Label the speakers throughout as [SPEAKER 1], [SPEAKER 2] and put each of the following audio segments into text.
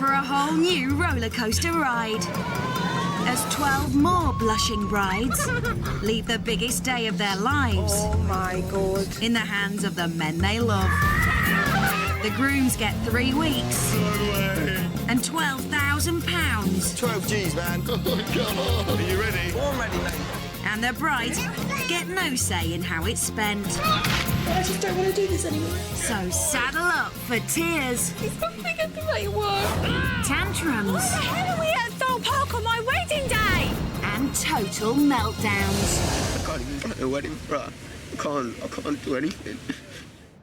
[SPEAKER 1] for a whole new roller coaster ride. As 12 more blushing brides leave the biggest day of their lives.
[SPEAKER 2] Oh my God.
[SPEAKER 1] In the hands of the men they love. The grooms get 3 weeks.
[SPEAKER 3] No way.
[SPEAKER 1] And £12,000.
[SPEAKER 3] 12 G's, man. Oh, my God. Are you ready?
[SPEAKER 2] I'm ready, mate.
[SPEAKER 1] And the brides get no say in how it's spent.
[SPEAKER 2] I just don't want to do this anymore.
[SPEAKER 1] So saddle up for tears.
[SPEAKER 2] It's not going to make it work.
[SPEAKER 1] Tantrums.
[SPEAKER 2] Why the hell are we at Thorpe Park on my wedding day?
[SPEAKER 1] And total meltdowns.
[SPEAKER 3] I can't even plan a wedding, bro. I can't do anything.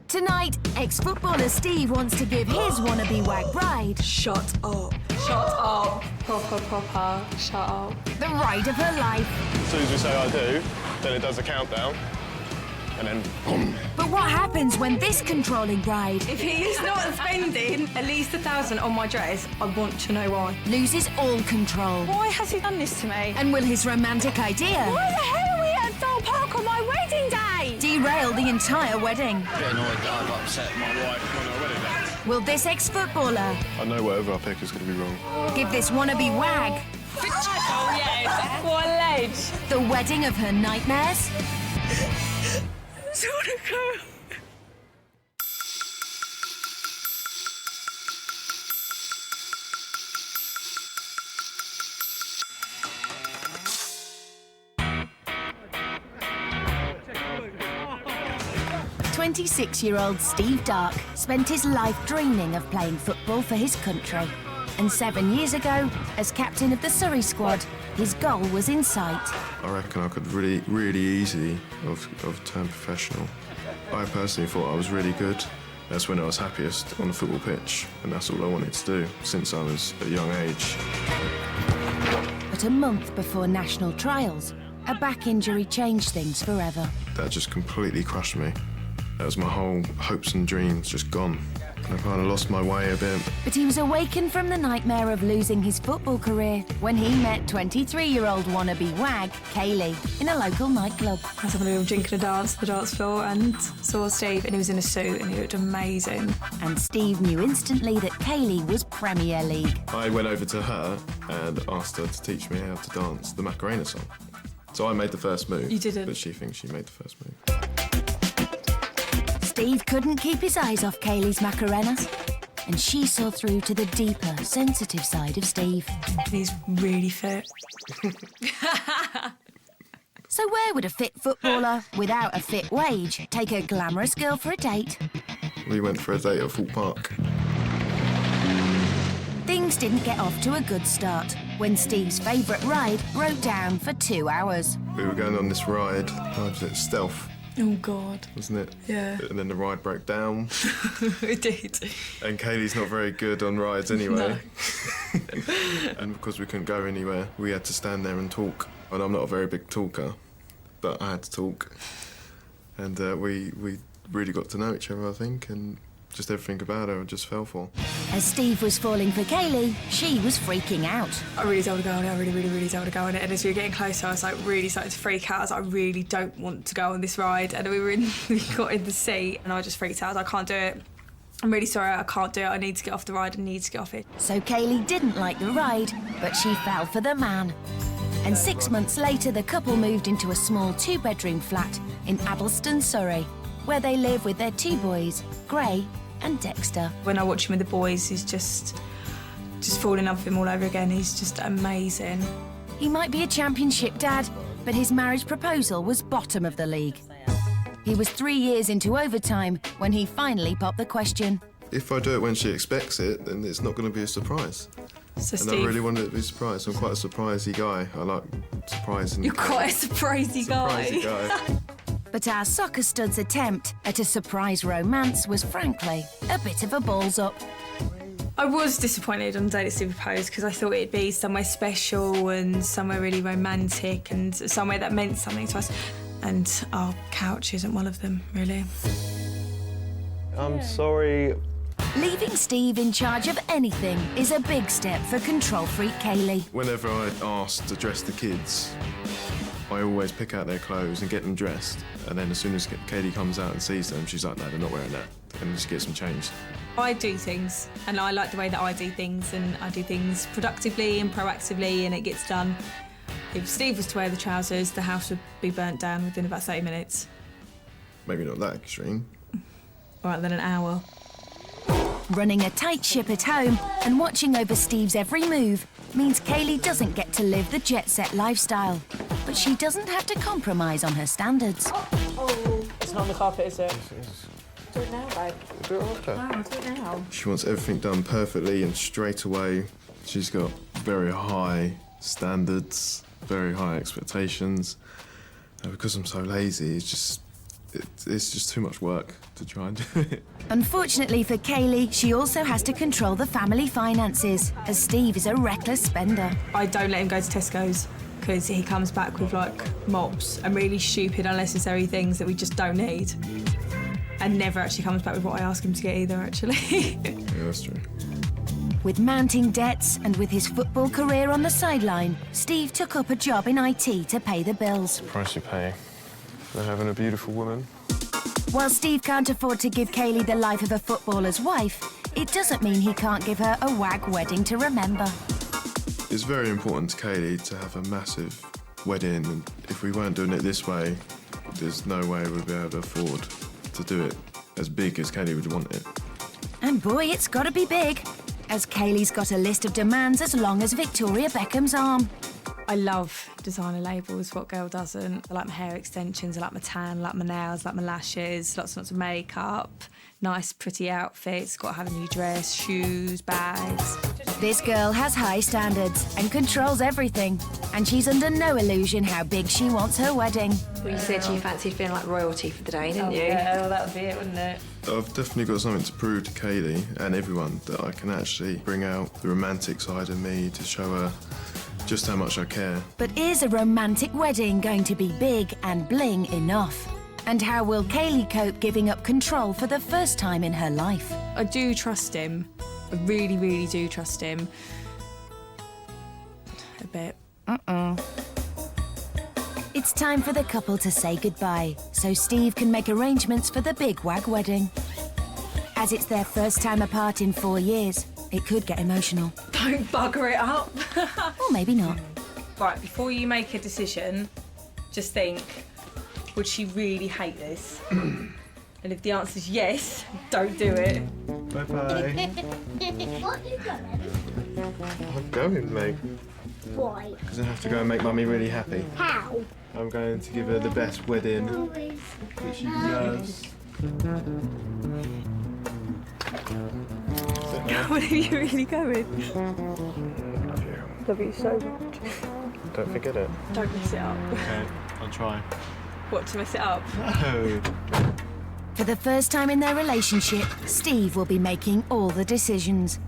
[SPEAKER 1] Tonight, ex-footballer Steve wants to give his wannabe wag bride
[SPEAKER 2] Shut up. Shut up. Proper. Shut up.
[SPEAKER 1] the ride of her life.
[SPEAKER 4] As soon as we say I do, then it does a countdown, and then boom.
[SPEAKER 1] But what happens when this controlling bride
[SPEAKER 2] If he is not spending at least 1,000 on my dress, I want to know why.
[SPEAKER 1] loses all control?
[SPEAKER 2] Why has he done this to me?
[SPEAKER 1] And will his romantic idea
[SPEAKER 2] Why the hell are we at Thorpe Park on my wedding day?
[SPEAKER 1] derail the entire wedding?
[SPEAKER 3] Get annoyed that I've upset my wife
[SPEAKER 4] On our wedding day.
[SPEAKER 1] Will this ex-footballer
[SPEAKER 4] I know whatever I pick is going to be wrong.
[SPEAKER 1] give this wannabe wag
[SPEAKER 2] Oh, yes. What a ledge.
[SPEAKER 1] the wedding of her nightmares?
[SPEAKER 2] So to go.
[SPEAKER 1] "26-year-old Steve Dark spent his life dreaming of playing football for his country. And 7 years ago, as captain of the Surrey squad, his goal was in sight.
[SPEAKER 4] I reckon I could really easily have turned professional. I personally thought I was really good. That's when I was happiest on the football pitch, and that's all I wanted to do since I was a young age.
[SPEAKER 1] But a month before national trials, a back injury changed things forever.
[SPEAKER 4] That just completely crushed me. That was my whole hopes and dreams just gone. I kind of lost my way a bit.
[SPEAKER 1] But he was awakened from the nightmare of losing his football career when he met 23-year-old wannabe wag, Kaleigh, in a local nightclub.
[SPEAKER 2] I was having a drink and a dance on the dance floor and saw Steve, and he was in a suit and he looked amazing.
[SPEAKER 1] And Steve knew instantly that Kaleigh was Premier League.
[SPEAKER 4] I went over to her and asked her to teach me how to dance the Macarena song. So I made the first move.
[SPEAKER 2] You didn't.
[SPEAKER 4] But she thinks she made the first move.
[SPEAKER 1] Steve couldn't keep his eyes off Kaleigh's Macarena, and she saw through to the deeper, sensitive side of Steve.
[SPEAKER 2] He's really fit.
[SPEAKER 1] So where would a fit footballer without a fit wage take a glamorous girl for a date?
[SPEAKER 4] We went for a date at Thorpe Park.
[SPEAKER 1] Things didn't get off to a good start when Steve's favourite ride broke down for 2 hours.
[SPEAKER 4] We were going on this ride, was it Stealth,
[SPEAKER 2] Oh, God.
[SPEAKER 4] wasn't it?
[SPEAKER 2] Yeah.
[SPEAKER 4] And then the ride broke down,
[SPEAKER 2] It did.
[SPEAKER 4] and Kaleigh's not very good on rides anyway. And because we couldn't go anywhere, we had to stand there and talk. And I'm not a very big talker, but I had to talk. And we really got to know each other, I think, and just everything about her I just fell for.
[SPEAKER 1] As Steve was falling for Kaleigh, she was freaking out.
[SPEAKER 2] I really don't want to go on it. I really don't want to go on it. And as we were getting closer, I was like really starting to freak out. I was like, I really don't want to go on this ride. And we got in the seat, and I just freaked out. I was like, I can't do it. I'm really sorry, I can't do it. I need to get off the ride. I need to get off it.
[SPEAKER 1] So Kaleigh didn't like the ride, but she fell for the man. And 6 months later, the couple moved into a small 2-bedroom flat in Addleston, Surrey, where they live with their 2 boys, Gray and Dexter.
[SPEAKER 2] When I watch him with the boys, he's just fall in love with him all over again. He's just amazing.
[SPEAKER 1] He might be a championship dad, but his marriage proposal was bottom of the league. He was 3 years into overtime when he finally popped the question.
[SPEAKER 4] If I do it when she expects it, then it's not going to be a surprise.
[SPEAKER 2] So
[SPEAKER 4] And
[SPEAKER 2] Steve,
[SPEAKER 4] I really wanted it to be a surprise. I'm quite a surprisey guy. I like surprising.
[SPEAKER 2] you're quite a surprisey guy.
[SPEAKER 4] Surprisey guy.
[SPEAKER 1] But our soccer stud's attempt at a surprise romance was frankly a bit of a balls up.
[SPEAKER 2] I was disappointed on the day that Steve proposed because I thought it'd be somewhere special and somewhere really romantic and somewhere that meant something to us. And our couch isn't one of them, really.
[SPEAKER 4] I'm sorry.
[SPEAKER 1] Leaving Steve in charge of anything is a big step for control freak Kaleigh.
[SPEAKER 4] Whenever I ask to dress the kids, I always pick out their clothes and get them dressed. And then as soon as Kaleigh comes out and sees them, she's like, no, they're not wearing that. and just get some change.
[SPEAKER 2] I do things, and I like the way that I do things, and I do things productively and proactively, and it gets done. If Steve was to wear the trousers, the house would be burnt down within about 30 minutes.
[SPEAKER 4] Maybe not that extreme.
[SPEAKER 2] All right, then an hour.
[SPEAKER 1] Running a tight ship at home and watching over Steve's every move means Kaleigh doesn't get to live the jet-set lifestyle. But she doesn't have to compromise on her standards.
[SPEAKER 2] Oh, it's not on the carpet, is it?
[SPEAKER 3] Do it now, babe. Do it after.
[SPEAKER 2] No, do it now.
[SPEAKER 4] She wants everything done perfectly and straight away. She's got very high standards, very high expectations. And because I'm so lazy, it's just too much work to try and do it.
[SPEAKER 1] Unfortunately for Kaleigh, she also has to control the family finances, as Steve is a reckless spender.
[SPEAKER 2] I don't let him go to Tesco's because he comes back with, like, mops and really stupid, unnecessary things that we just don't need. And never actually comes back with what I ask him to get either, actually.
[SPEAKER 4] Yeah, that's true.
[SPEAKER 1] With mounting debts and with his football career on the sideline, Steve took up a job in IT to pay the bills.
[SPEAKER 4] Price you pay for having a beautiful woman.
[SPEAKER 1] While Steve can't afford to give Kaleigh the life of a footballer's wife, it doesn't mean he can't give her a wag wedding to remember.
[SPEAKER 4] It's very important to Kaleigh to have a massive wedding, and if we weren't doing it this way, there's no way we'd be able to afford to do it as big as Kaleigh would want it.
[SPEAKER 1] And boy, it's got to be big, as Kaleigh's got a list of demands as long as Victoria Beckham's arm.
[SPEAKER 2] I love designer labels, what girl doesn't? I like my hair extensions, I like my tan, I like my nails, I like my lashes, lots and lots of makeup, nice pretty outfits, got to have a new dress, shoes, bags.
[SPEAKER 1] This girl has high standards and controls everything, and she's under no illusion how big she wants her wedding.
[SPEAKER 5] Well, you said you fancied feeling like royalty for the day, didn't you?
[SPEAKER 2] Yeah, well, that would be it, wouldn't it?
[SPEAKER 4] I've definitely got something to prove to Kaleigh and everyone that I can actually bring out the romantic side of me to show her just how much I care.
[SPEAKER 1] But is a romantic wedding going to be big and bling enough? And how will Kaleigh cope giving up control for the first time in her life?
[SPEAKER 2] I do trust him. I really, really do trust him. A bit.
[SPEAKER 1] It's time for the couple to say goodbye, so Steve can make arrangements for the big wag wedding. As it's their first time apart in 4 years, it could get emotional.
[SPEAKER 2] Don't bugger it up.
[SPEAKER 1] Or maybe not.
[SPEAKER 2] Right, before you make a decision, just think, would she really hate this? And if the answer's yes, don't do it.
[SPEAKER 4] Bye-bye.
[SPEAKER 6] What are you going?
[SPEAKER 4] I'm going, mate.
[SPEAKER 6] Why?
[SPEAKER 4] Because I have to go and make Mummy really happy.
[SPEAKER 6] How?
[SPEAKER 4] I'm going to give her the best wedding that she deserves.
[SPEAKER 2] Where are you really going?
[SPEAKER 4] Love you.
[SPEAKER 2] Love you so much.
[SPEAKER 4] Don't forget it.
[SPEAKER 2] Don't mess it up.
[SPEAKER 4] Okay, I'll try.
[SPEAKER 2] What, to mess it up?
[SPEAKER 4] No.
[SPEAKER 1] For the first time in their relationship, Steve will be making all the decisions.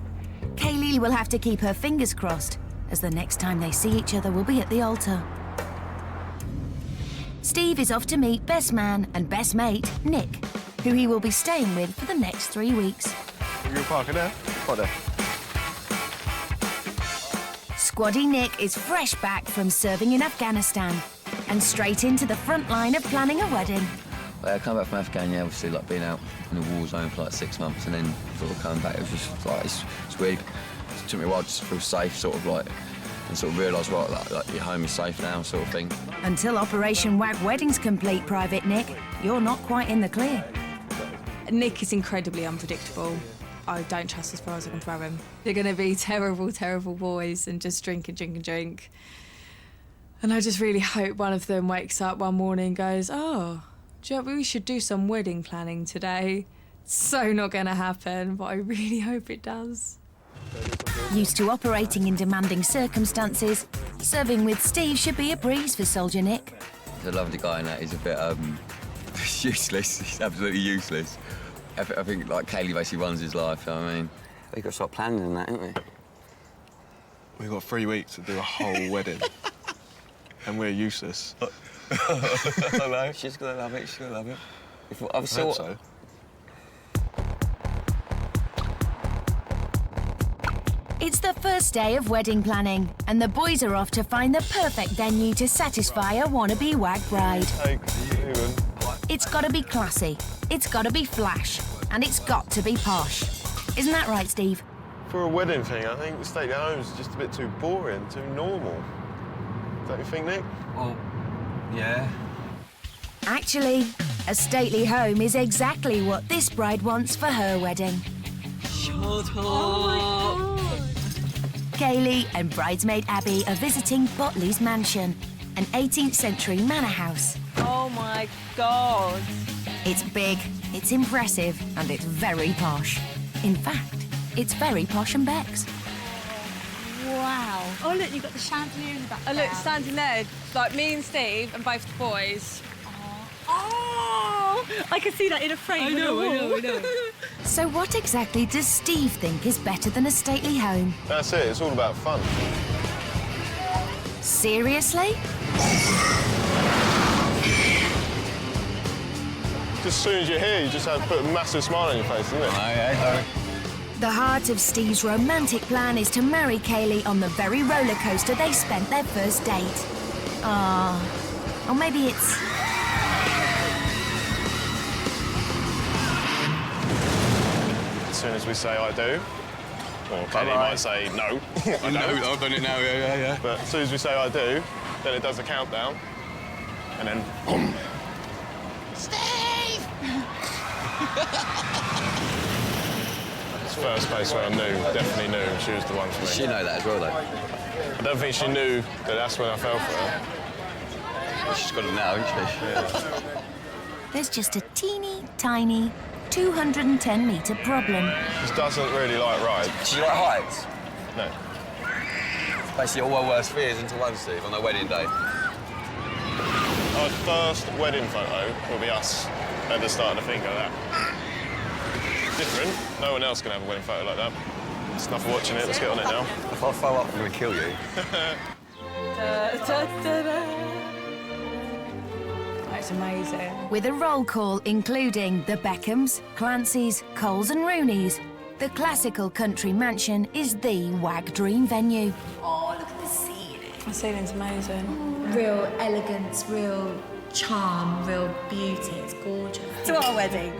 [SPEAKER 1] Kaleigh will have to keep her fingers crossed, as the next time they see each other will be at the altar. Steve is off to meet best man and best mate, Nick, who he will be staying with for the next 3 weeks.
[SPEAKER 4] You're parking there? Park there.
[SPEAKER 1] Squaddy Nick is fresh back from serving in Afghanistan and straight into the front line of planning a wedding.
[SPEAKER 7] I come back from Afghan, yeah, obviously, like being out in the war zone for like 6 months and then sort of coming back, it was just like, it's weird. It took me a while just to feel safe, sort of like, and sort of realise, right, like your home is safe now, sort of thing.
[SPEAKER 1] Until Operation Wag Wedding's complete, Private Nick, you're not quite in the clear.
[SPEAKER 2] Nick is incredibly unpredictable. I don't trust as far as I can throw him. They're going to be terrible, terrible boys and just drink and drink and drink. And I just really hope one of them wakes up one morning and goes, oh, do you know, we should do some wedding planning today. It's so not going to happen, but I really hope it does.
[SPEAKER 1] Used to operating in demanding circumstances, serving with Steve should be a breeze for Soldier Nick.
[SPEAKER 7] He's a lovely guy and that, he's a bit useless, he's absolutely useless. I think, like, Kaleigh basically runs his life, you know what I mean? We've got to start planning and that, haven't we?
[SPEAKER 4] We've got 3 weeks to do a whole wedding. And we're useless.
[SPEAKER 7] I know, she's going to love it, she's going to love it.
[SPEAKER 4] I hope so.
[SPEAKER 1] It's the first day of wedding planning, and the boys are off to find the perfect venue to satisfy a wannabe wag bride.
[SPEAKER 4] Thanks, you.
[SPEAKER 1] It's got to be classy, it's got to be flash, and it's got to be posh. Isn't that right, Steve?
[SPEAKER 4] For a wedding thing, I think the stately home's just a bit too boring, too normal. Don't you think, Nick?
[SPEAKER 7] Well, yeah.
[SPEAKER 1] Actually, a stately home is exactly what this bride wants for her wedding. Kaleigh and bridesmaid Abby are visiting Botley's mansion, an 18th century manor house.
[SPEAKER 8] Oh my God.
[SPEAKER 1] It's big, it's impressive, and it's very posh. In fact, it's very posh and Beck's.
[SPEAKER 8] Wow.
[SPEAKER 6] Oh, look, you've got the chandelier in the back.
[SPEAKER 8] Oh, look, standing there, like me and Steve and both the boys.
[SPEAKER 6] Oh, I can see that in a frame. I know.
[SPEAKER 1] So what exactly does Steve think is better than a stately home?
[SPEAKER 4] That's it, it's all about fun.
[SPEAKER 1] Seriously?
[SPEAKER 4] Just as soon as you're here, you just have to put a massive smile on your face, isn't it?
[SPEAKER 1] The heart of Steve's romantic plan is to marry Kaleigh on the very roller coaster they spent their first date. Or maybe it's...
[SPEAKER 4] As soon as we say I do, or Kaleigh might say no. I know, I've done it now, yeah. But as soon as we say I do, then it does a countdown, and then boom.
[SPEAKER 6] Steve!
[SPEAKER 4] It's the first place where I definitely knew she was the one for me.
[SPEAKER 7] She know that as well, though.
[SPEAKER 4] I don't think she knew that that's when I fell for her.
[SPEAKER 7] She's got it now, hasn't she?
[SPEAKER 4] Yeah.
[SPEAKER 1] There's just a teeny, tiny 210-metre problem.
[SPEAKER 4] She doesn't really like rides.
[SPEAKER 7] Do you like heights?
[SPEAKER 4] No.
[SPEAKER 7] Basically, all our worst fears into one, Steve, on our wedding day.
[SPEAKER 4] Our first wedding photo will be us at the start of the thing like that. Different. No one else can have a wedding photo like that. It's enough for watching it. Let's get on it now.
[SPEAKER 7] If I throw up, I'm going to kill you.
[SPEAKER 2] That's amazing.
[SPEAKER 1] With a roll call including the Beckhams, Clancys, Coles and Rooneys, the classical country mansion is the wag dream venue.
[SPEAKER 5] Oh, look at the ceiling.
[SPEAKER 2] The ceiling's amazing.
[SPEAKER 5] Real elegance, real charm, real beauty. It's gorgeous.
[SPEAKER 8] To our wedding.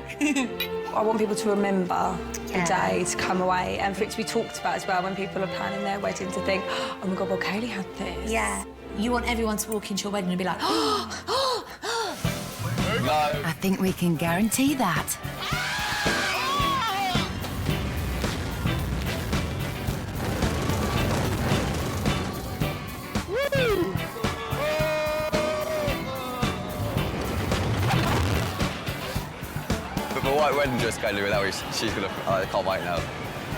[SPEAKER 2] I want people to remember the day, to come away, and for it to be talked about as well when people are planning their wedding, to think, oh my God, well, Kaleigh had this.
[SPEAKER 5] Yeah. You want everyone to walk into your wedding and be like, oh.
[SPEAKER 7] No.
[SPEAKER 1] I think we can guarantee that.
[SPEAKER 7] But my white wedding dress, Kaleigh, that way she's going to... I can't wait now.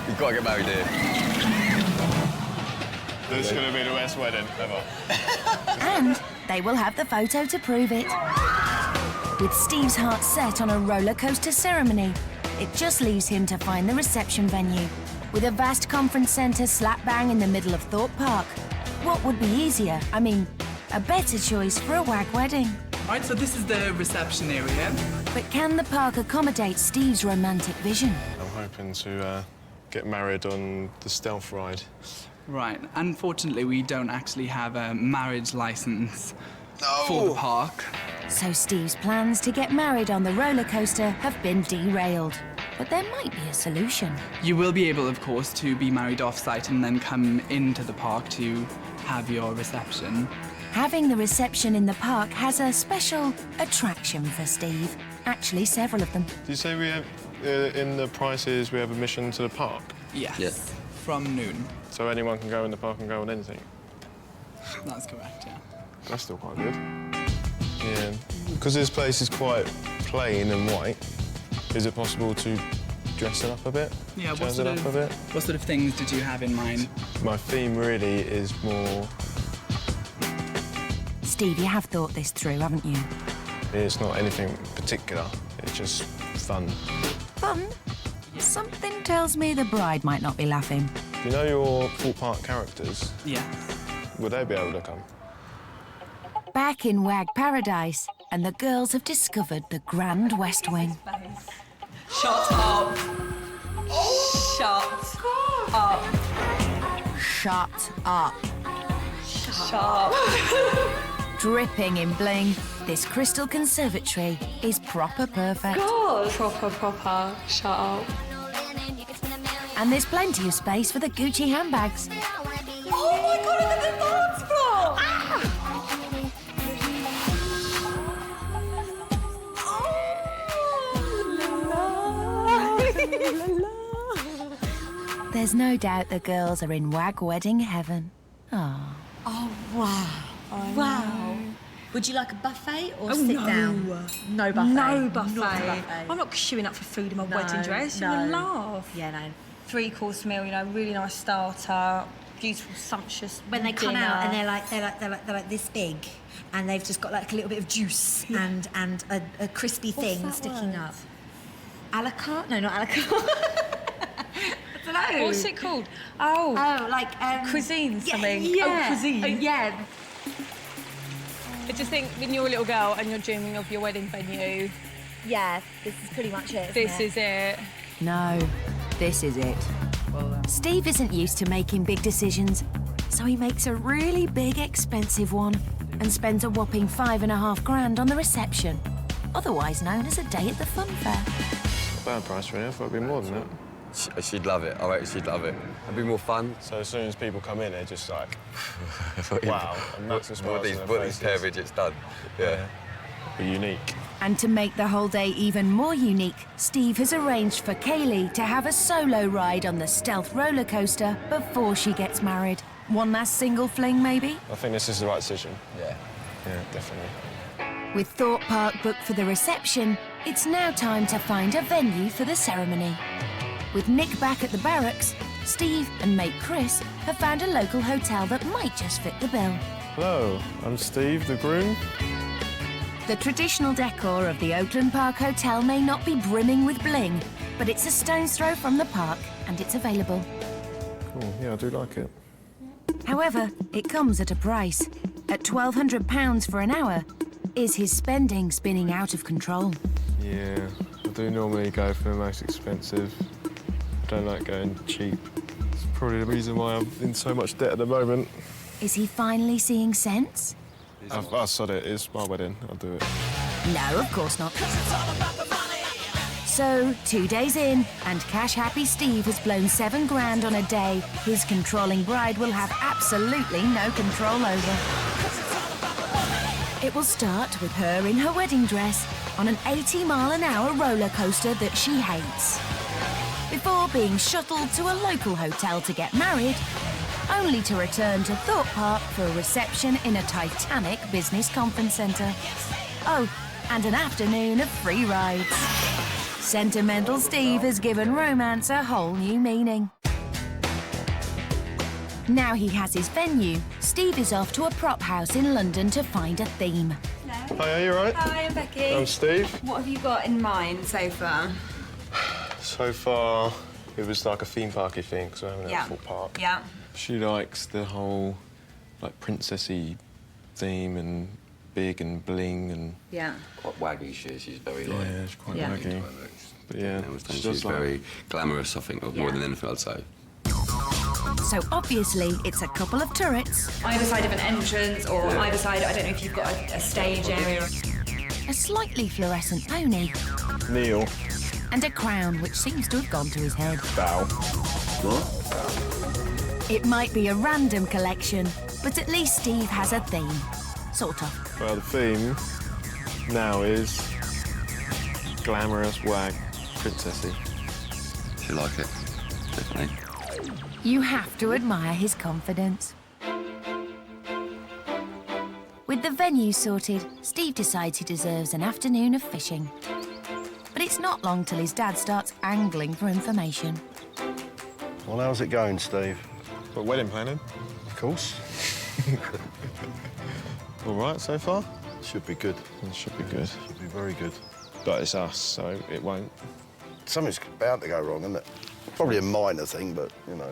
[SPEAKER 7] You've got to get married here.
[SPEAKER 4] This is going to be the best wedding ever.
[SPEAKER 1] And they will have the photo to prove it. With Steve's heart set on a roller coaster ceremony, it just leaves him to find the reception venue. With a vast conference centre slap bang in the middle of Thorpe Park, what would be easier? I mean, a better choice for a wag wedding.
[SPEAKER 9] Right, so this is the reception area.
[SPEAKER 1] But can the park accommodate Steve's romantic vision?
[SPEAKER 4] I'm hoping to get married on the stealth ride.
[SPEAKER 9] Right, unfortunately, we don't actually have a marriage license for the park.
[SPEAKER 1] So Steve's plans to get married on the roller coaster have been derailed. But there might be a solution.
[SPEAKER 9] You will be able, of course, to be married off-site and then come into the park to have your reception.
[SPEAKER 1] Having the reception in the park has a special attraction for Steve. Actually, several of them.
[SPEAKER 4] Did you say we have, in the prices, we have admission to the park?
[SPEAKER 9] Yes,
[SPEAKER 7] Yeah.
[SPEAKER 9] from noon.
[SPEAKER 4] So anyone can go in the park and go on anything?
[SPEAKER 9] That's correct, yeah.
[SPEAKER 4] That's still quite good. Yeah. Because this place is quite plain and white, is it possible to dress it up a bit?
[SPEAKER 9] Yeah,
[SPEAKER 4] Jazz it up a bit?
[SPEAKER 9] what sort of things did you have in mind?
[SPEAKER 4] My theme really is more...
[SPEAKER 1] Steve, you have thought this through, haven't you?
[SPEAKER 4] It's not anything particular, it's just fun.
[SPEAKER 1] Fun? Something tells me the bride might not be laughing.
[SPEAKER 4] You know your Thorpe Park characters?
[SPEAKER 9] Yeah.
[SPEAKER 4] Would they be able to come?
[SPEAKER 1] Back in Wag Paradise, and the girls have discovered the Grand West Wing.
[SPEAKER 8] Shut up. Shut up.
[SPEAKER 1] Shut up.
[SPEAKER 8] Shut up.
[SPEAKER 1] Dripping in bling, This crystal conservatory is proper perfect.
[SPEAKER 2] God. Proper. Shut up.
[SPEAKER 1] And there's plenty of space for the Gucci handbags.
[SPEAKER 2] Oh my God, look at the dance floor!
[SPEAKER 1] There's no doubt the girls are in wag wedding heaven. Oh.
[SPEAKER 5] Oh, wow. Wow. Would you like a buffet or sit down? No buffet.
[SPEAKER 2] No buffet.
[SPEAKER 5] Not a buffet.
[SPEAKER 2] I'm not queuing up for food in my wedding dress.
[SPEAKER 5] no.
[SPEAKER 2] You would laugh.
[SPEAKER 5] Yeah, no.
[SPEAKER 2] 3-course meal, you know, really nice starter, beautiful, sumptuous.
[SPEAKER 5] When they come
[SPEAKER 2] dinner.
[SPEAKER 5] out and they're like this big, and they've just got like a little bit of juice and a crispy thing
[SPEAKER 2] that
[SPEAKER 5] sticking
[SPEAKER 2] word?
[SPEAKER 5] up. A la carte? No, not a la carte. I don't know.
[SPEAKER 2] What's it called? Oh,
[SPEAKER 5] like
[SPEAKER 2] cuisine something.
[SPEAKER 5] Yeah.
[SPEAKER 2] Oh, cuisine.
[SPEAKER 5] Yeah.
[SPEAKER 8] I just think when you're a little girl and you're dreaming of your wedding venue,
[SPEAKER 5] Yeah. This is pretty much it.
[SPEAKER 8] this is it.
[SPEAKER 1] No, this is it. Steve isn't used to making big decisions, so he makes a really big, expensive one and spends a whopping $5,500 on the reception, otherwise known as a day at the fun fair.
[SPEAKER 4] Bad price really. I thought it'd be more than that.
[SPEAKER 7] She'd love it. I reckon she'd love it. It'd be more fun.
[SPEAKER 3] So as soon as people come in, they're just like, wow, and massive smiles on their
[SPEAKER 7] What these
[SPEAKER 3] faces.
[SPEAKER 7] pair of idiots done. Yeah.
[SPEAKER 3] Be unique.
[SPEAKER 1] And to make the whole day even more unique, Steve has arranged for Kaleigh to have a solo ride on the stealth roller coaster before she gets married. One last single fling, maybe?
[SPEAKER 3] I think this is the right decision.
[SPEAKER 7] Yeah.
[SPEAKER 3] Yeah, definitely.
[SPEAKER 1] With Thorpe Park booked for the reception, it's now time to find a venue for the ceremony. With Nick back at the barracks, Steve and mate Chris have found a local hotel that might just fit the bill.
[SPEAKER 3] Hello, I'm Steve, the groom.
[SPEAKER 1] The traditional decor of the Oakland Park Hotel may not be brimming with bling, but it's a stone's throw from the park and it's available.
[SPEAKER 3] Cool, yeah, I do like it.
[SPEAKER 1] However, it comes at a price. At £1,200 for an hour, is his spending spinning out of control?
[SPEAKER 3] Yeah, I do normally go for the most expensive. I don't like going cheap. It's probably the reason why I'm in so much debt at the moment.
[SPEAKER 1] Is he finally seeing sense?
[SPEAKER 3] I said it, it's my wedding, I'll do it.
[SPEAKER 1] No, of course not. So, 2 days in, and cash-happy Steve has blown $7,000 on a day his controlling bride will have absolutely no control over. It will start with her in her wedding dress on an 80-mile-an-hour roller coaster that she hates, before being shuttled to a local hotel to get married, only to return to Thorpe Park for a reception in a Titanic business conference centre. Oh, and an afternoon of free rides. Sentimental Steve has given romance a whole new meaning. Now he has his venue, Steve is off to a prop house in London to find a theme.
[SPEAKER 3] Hi, are you alright?
[SPEAKER 6] Hi, I'm Becky.
[SPEAKER 3] I'm Steve.
[SPEAKER 6] What have you got in mind so far?
[SPEAKER 3] So far, it was like a theme parky thing, because we're having
[SPEAKER 6] Yeah.
[SPEAKER 3] a full park.
[SPEAKER 6] Yeah.
[SPEAKER 3] She likes the whole, like, princessy theme and big and bling and...
[SPEAKER 6] Yeah.
[SPEAKER 7] Quite waggy she is. She's very
[SPEAKER 3] Yeah,
[SPEAKER 7] like...
[SPEAKER 3] she's quite
[SPEAKER 6] Yeah.
[SPEAKER 3] waggy. But yeah, she
[SPEAKER 7] She's
[SPEAKER 3] does like...
[SPEAKER 7] very glamorous, I think, more than anything I'd say.
[SPEAKER 1] So obviously it's a couple of turrets,
[SPEAKER 6] Either side of an entrance or either side, I don't know if you've got a stage area.
[SPEAKER 1] a slightly fluorescent pony,
[SPEAKER 3] Neil.
[SPEAKER 1] and a crown which seems to have gone to his head.
[SPEAKER 3] Bow.
[SPEAKER 1] It might be a random collection, but at least Steve has a theme. Sort of.
[SPEAKER 3] Well, the theme now is glamorous, wag, princessy.
[SPEAKER 7] She like it, definitely.
[SPEAKER 1] You have to admire his confidence. With the venue sorted, Steve decides he deserves an afternoon of fishing. But it's not long till his dad starts angling for information.
[SPEAKER 10] Well, how's it going, Steve?
[SPEAKER 3] Got wedding planning?
[SPEAKER 10] Of course.
[SPEAKER 3] All right so far?
[SPEAKER 10] Should be good.
[SPEAKER 3] It should be good.
[SPEAKER 10] Should be very good.
[SPEAKER 3] But it's us, so it won't.
[SPEAKER 10] Something's bound to go wrong, isn't it? Probably a minor thing, but, you know.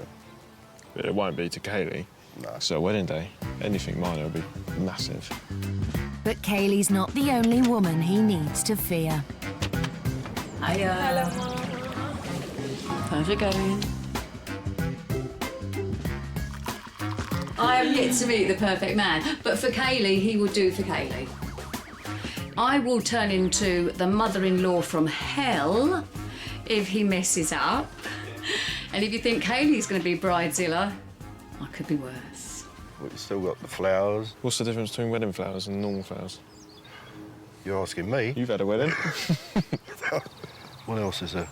[SPEAKER 3] But it won't be to Kaleigh.
[SPEAKER 10] No.
[SPEAKER 3] So wedding day, anything minor will be massive.
[SPEAKER 1] But Kaleigh's not the only woman he needs to fear.
[SPEAKER 6] Hello. How's it going? I have yet to meet the perfect man, but for Kaleigh, he would do for Kaleigh. I will turn into the mother-in-law from hell if he messes up. And if you think Kaleigh's going to be bridezilla, I could be worse.
[SPEAKER 10] We've still got the flowers.
[SPEAKER 3] What's the difference between wedding flowers and normal flowers?
[SPEAKER 10] You're asking me?
[SPEAKER 3] You've had a wedding.
[SPEAKER 10] What else is there?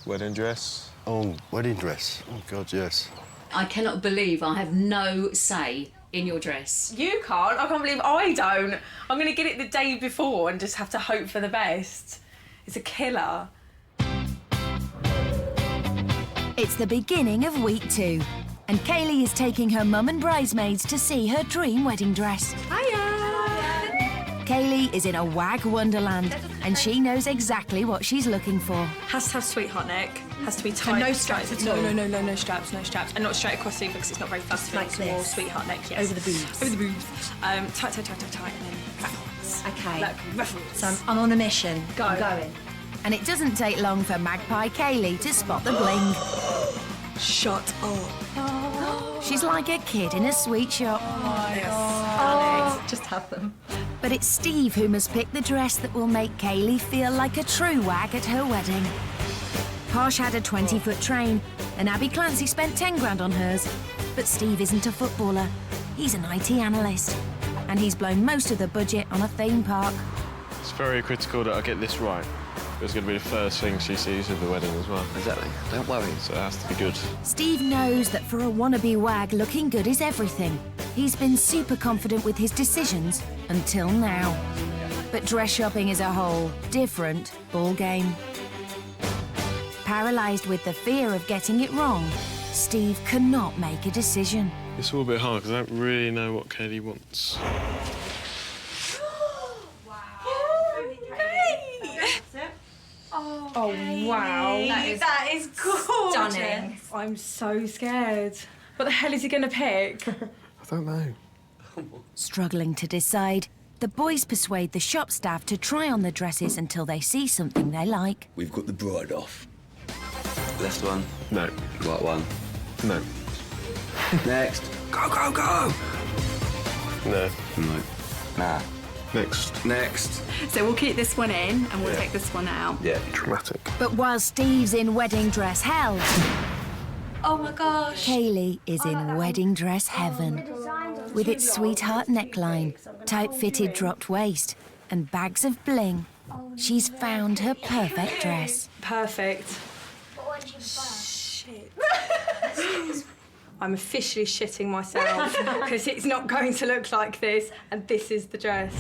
[SPEAKER 3] Wedding dress.
[SPEAKER 10] Oh, wedding dress. Oh, God, yes.
[SPEAKER 6] I cannot believe I have no say in your dress.
[SPEAKER 2] You can't. I can't believe I don't. I'm going to get it the day before and just have to hope for the best. It's a killer.
[SPEAKER 1] It's the beginning of week 2, and Kaleigh is taking her mum and bridesmaids to see her dream wedding dress.
[SPEAKER 2] Hiya!
[SPEAKER 1] Kaleigh is in a wag wonderland, and she knows exactly what she's looking for.
[SPEAKER 2] Has to have sweetheart neck. Has to be tight.
[SPEAKER 5] no straps at all?
[SPEAKER 2] No straps, no straps. And not straight across either because it's not very fast.
[SPEAKER 5] Like
[SPEAKER 2] More
[SPEAKER 5] this?
[SPEAKER 2] sweetheart neck, yes.
[SPEAKER 5] Over the boobs?
[SPEAKER 2] Over the boobs. Tight, and then ruffles.
[SPEAKER 5] OK.
[SPEAKER 2] Like ruffles.
[SPEAKER 5] So I'm on a mission.
[SPEAKER 2] Go.
[SPEAKER 5] I'm going.
[SPEAKER 1] And it doesn't take long for Magpie Kaleigh to spot the bling.
[SPEAKER 2] Shut up.
[SPEAKER 1] She's like a kid in a sweet shop.
[SPEAKER 5] Just have them.
[SPEAKER 1] But it's Steve who must pick the dress that will make Kaleigh feel like a true wag at her wedding. Posh had a 20-foot train, and Abby Clancy spent 10 grand on hers. But Steve isn't a footballer. He's an IT analyst. And he's blown most of the budget on a theme park.
[SPEAKER 3] It's very critical that I get this right. It's going to be the first thing she sees at the wedding as well.
[SPEAKER 7] Exactly. Don't worry.
[SPEAKER 3] So it has to be good.
[SPEAKER 1] Steve knows that for a wannabe wag, looking good is everything. He's been super confident with his decisions until now. But dress shopping is a whole different ball game. Paralysed with the fear of getting it wrong, Steve cannot make a decision.
[SPEAKER 3] It's all a bit hard because I don't really know what Kaleigh wants.
[SPEAKER 2] Oh, wow.
[SPEAKER 5] That is gorgeous. Stunning.
[SPEAKER 2] I'm so scared. What the hell is he going to pick?
[SPEAKER 3] I don't know.
[SPEAKER 1] Struggling to decide, the boys persuade the shop staff to try on the dresses until they see something they like.
[SPEAKER 7] We've got the bride off. Left one.
[SPEAKER 3] No.
[SPEAKER 7] Right one.
[SPEAKER 3] No.
[SPEAKER 7] Next. Go, go, go!
[SPEAKER 3] No.
[SPEAKER 7] No. Nah.
[SPEAKER 3] Next.
[SPEAKER 7] Next.
[SPEAKER 6] So we'll keep this one in and we'll take this one out.
[SPEAKER 7] Yeah.
[SPEAKER 3] Dramatic.
[SPEAKER 1] But while Steve's in wedding dress hell,
[SPEAKER 5] Oh my gosh.
[SPEAKER 1] Kaleigh is in wedding dress heaven. With its sweetheart neckline, tight-fitted dropped waist, and bags of bling, she's found her perfect dress.
[SPEAKER 2] Perfect. Shit. I'm officially shitting myself because it's not going to look like this, and this is the dress.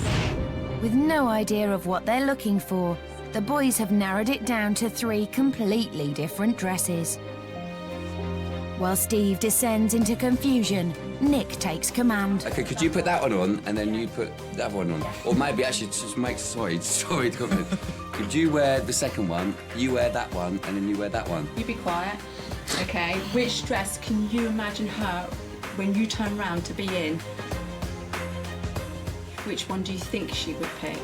[SPEAKER 1] With no idea of what they're looking for, the boys have narrowed it down to 3 completely different dresses. While Steve descends into confusion, Nick takes command.
[SPEAKER 7] Okay, could you put that one on and then you put the other one on? Or maybe actually just make... Sorry, could you wear the second one, you wear that one, and then you wear that one?
[SPEAKER 6] You be quiet. Okay, which dress can you imagine her when you turn round to be in? Which one do you think she would pick?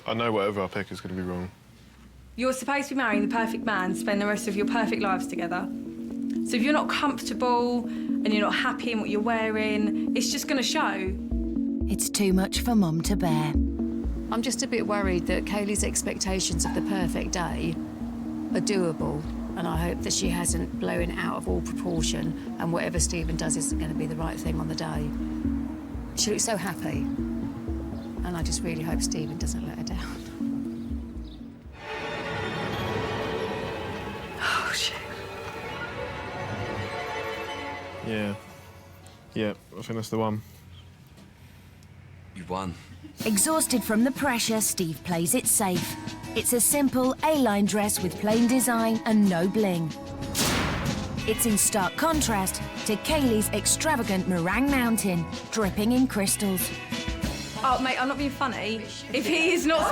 [SPEAKER 3] I know whatever I pick is going to be wrong.
[SPEAKER 2] You're supposed to be marrying the perfect man, spend the rest of your perfect lives together. So if you're not comfortable and you're not happy in what you're wearing, it's just going to show.
[SPEAKER 1] It's too much for Mum to bear.
[SPEAKER 6] I'm just a bit worried that Kaleigh's expectations of the perfect day are doable, and I hope that she hasn't blown out of all proportion and whatever Stephen does isn't going to be the right thing on the day. She looks so happy, and I just really hope Stephen doesn't let her down.
[SPEAKER 2] Oh, shit.
[SPEAKER 3] Yeah. Yeah, I think that's the one.
[SPEAKER 7] You've won.
[SPEAKER 1] Exhausted from the pressure, Steve plays it safe. It's a simple A-line dress with plain design and no bling. It's in stark contrast to Kaleigh's extravagant meringue mountain, dripping in crystals.
[SPEAKER 2] Oh, mate, I'm not being funny. If he's not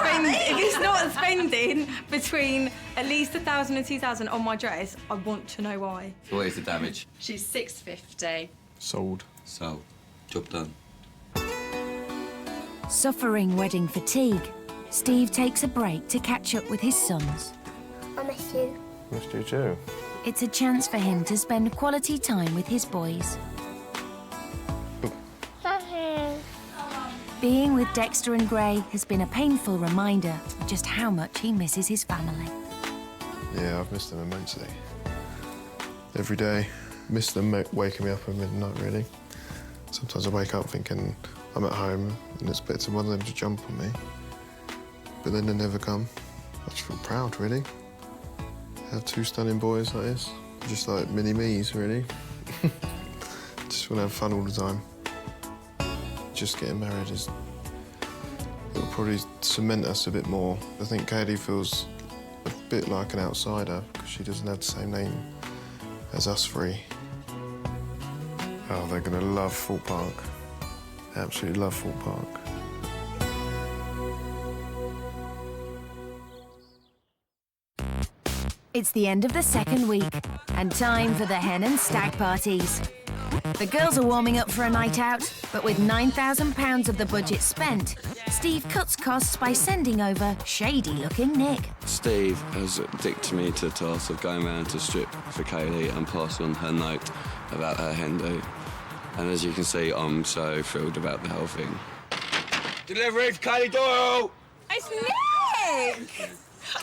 [SPEAKER 2] spending between at least 1,000 and 2,000 on my dress, I want to know why.
[SPEAKER 7] What is the damage?
[SPEAKER 6] She's $650.
[SPEAKER 3] Sold.
[SPEAKER 7] So, job done.
[SPEAKER 1] Suffering wedding fatigue, Steve takes a break to catch up with his sons.
[SPEAKER 11] I miss you.
[SPEAKER 3] Missed you too.
[SPEAKER 1] It's a chance for him to spend quality time with his boys. Being with Dexter and Gray has been a painful reminder of just how much he misses his family.
[SPEAKER 4] Yeah, I've missed them immensely. Every day, miss them waking me up at midnight, really. Sometimes I wake up thinking I'm at home and expecting one of them to jump on me. But then they never come. I just feel proud, really. I have two stunning boys like this. Just like mini-me's, really. Just want to have fun all the time. Just getting married it'll probably cement us a bit more. I think Kaleigh feels a bit like an outsider because she doesn't have the same name as us three. Oh, they're gonna love Thorpe Park. Absolutely love Thorpe Park.
[SPEAKER 1] It's the end of the second week and time for the hen and stag parties. The girls are warming up for a night out, but with £9,000 of the budget spent, Steve cuts costs by sending over shady-looking Nick.
[SPEAKER 11] Steve has dictated me to the task of going round to strip for Kaleigh and pass on her note about her hen do. And as you can see, I'm so thrilled about the whole thing. Delivery for Kaleigh Doyle!
[SPEAKER 8] It's Nick!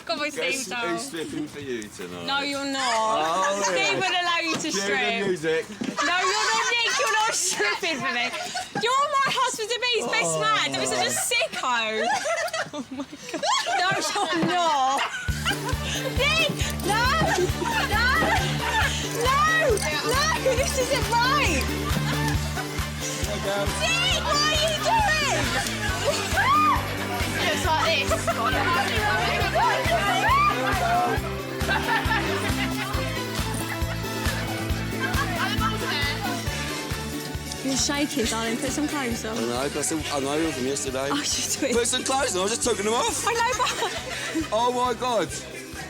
[SPEAKER 8] Got my Steve down.
[SPEAKER 11] Who's stripping for you tonight?
[SPEAKER 8] No, you're not.
[SPEAKER 11] Oh,
[SPEAKER 8] Steve
[SPEAKER 11] yeah.
[SPEAKER 8] would allow you to
[SPEAKER 11] Cue
[SPEAKER 8] strip.
[SPEAKER 11] the music.
[SPEAKER 8] No, you're not Nick. You're not stripping for me. You're my husband-to-be's best man. That was such a sicko. Oh, my God. No, you're not. Nick! No! No! This isn't right. Nick, what are you doing? Looks like this. You're shaking, darling. Put some clothes on.
[SPEAKER 11] I know them from yesterday.
[SPEAKER 8] Oh, you do?
[SPEAKER 11] Put some clothes on, I was just taking them off.
[SPEAKER 8] I know, but...
[SPEAKER 11] Oh, my God.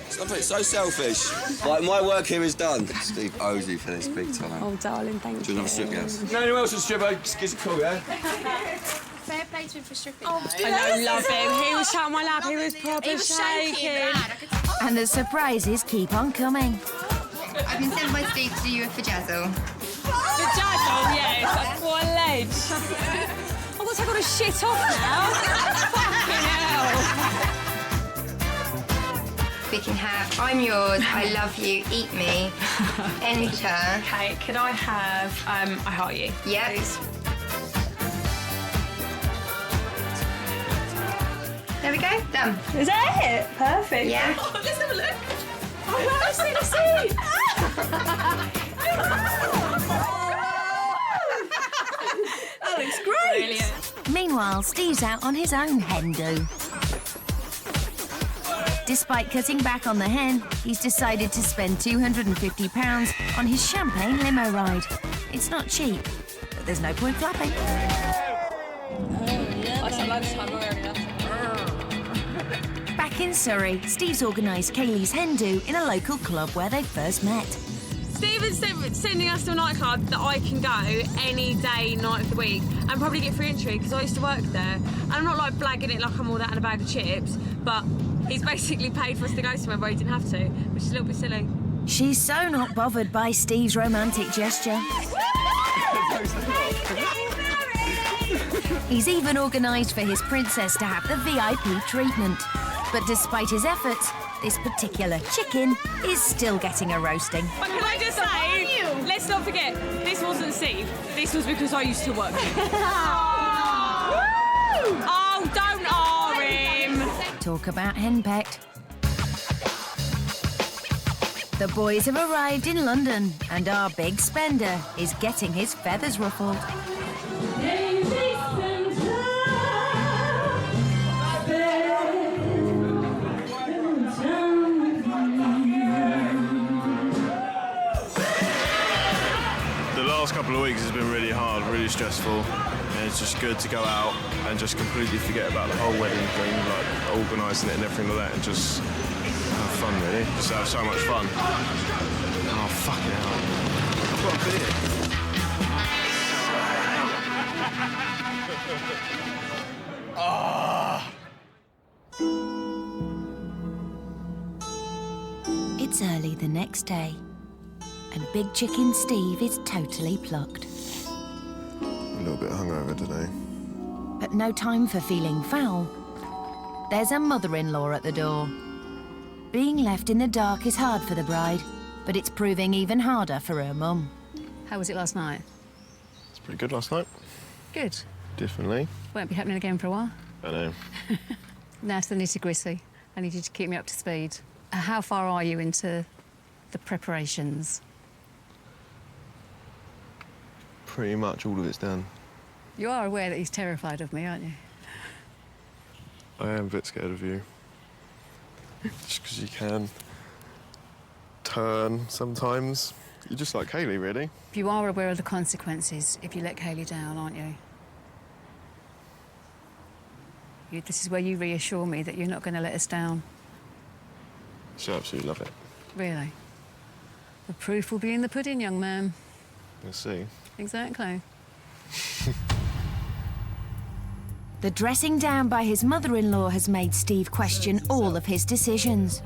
[SPEAKER 11] Stop it, so selfish. Like, my work here is done. Steve owes you for this big time.
[SPEAKER 8] Oh, darling, thank you.
[SPEAKER 11] Do you want to strip, yes? No anyone else will strip, just give us a call, yeah?
[SPEAKER 12] Fair play to him for stripping,
[SPEAKER 8] I know, love him. He was shut on my lap, he was proper shaking.
[SPEAKER 1] And the surprises keep on coming.
[SPEAKER 12] I've been sent by Steve to do you a fajazzle.
[SPEAKER 8] Fajazzle, yes, what a ledge. I've got to take all the shit off now. Fucking hell.
[SPEAKER 12] We can have I'm yours, I love you, eat me, enter.
[SPEAKER 8] Okay, could I have I heart you?
[SPEAKER 12] Yep.
[SPEAKER 8] Please.
[SPEAKER 12] There we go, done.
[SPEAKER 8] Is that it? Perfect.
[SPEAKER 12] Yeah.
[SPEAKER 8] Oh, let's have a look. Oh, let's see. That looks great. Brilliant.
[SPEAKER 1] Meanwhile, Steve's out on his own hen do. Despite cutting back on the hen, he's decided to spend £250 on his champagne limo ride. It's not cheap, but there's no point flapping. Back in Surrey, Steve's organised Kaleigh's hen do in a local club where they first met.
[SPEAKER 8] Stephen's sending us to a nightclub that I can go any day, night of the week and probably get free entry because I used to work there. And I'm not like blagging it like I'm all that in a bag of chips, but he's basically paid for us to go somewhere where he didn't have to, which is a little bit silly.
[SPEAKER 1] She's so not bothered by Steve's romantic gesture. He's even organised for his princess to have the VIP treatment. But despite his efforts, this particular chicken is still getting a roasting.
[SPEAKER 8] But can I just say, let's not forget, this wasn't Steve. This was because I used to work here. Oh, don't R him.
[SPEAKER 1] Talk about henpecked. The boys have arrived in London, and our big spender is getting his feathers ruffled.
[SPEAKER 3] The last couple of weeks has been really hard, really stressful, and it's just good to go out and just completely forget about the whole wedding thing, like organising it and everything like that, and just have fun, really. Just have so much fun. Oh, fucking hell. I've got a beer.
[SPEAKER 1] It's early the next day, and Big Chicken Steve is totally plucked.
[SPEAKER 4] A little bit hungover today.
[SPEAKER 1] But no time for feeling foul. There's a mother-in-law at the door. Being left in the dark is hard for the bride, but it's proving even harder for her mum.
[SPEAKER 6] How was it last night?
[SPEAKER 4] It's pretty good last night.
[SPEAKER 6] Good.
[SPEAKER 4] Definitely.
[SPEAKER 6] Won't be happening again for a while.
[SPEAKER 4] I know.
[SPEAKER 6] Now to the nitty-gritty. I need you to keep me up to speed. How far are you into the preparations?
[SPEAKER 4] Pretty much all of it's done.
[SPEAKER 6] You are aware that he's terrified of me, aren't you?
[SPEAKER 4] I am a bit scared of you. Just because you can turn sometimes. You're just like Kaleigh, really.
[SPEAKER 6] You are aware of the consequences if you let Kaleigh down, aren't you? This is where you reassure me that you're not going to let us down.
[SPEAKER 4] She'll absolutely love it.
[SPEAKER 6] Really? The proof will be in the pudding, young man.
[SPEAKER 4] We'll see.
[SPEAKER 6] Exactly.
[SPEAKER 1] The dressing down by his mother-in-law has made Steve question all of his decisions.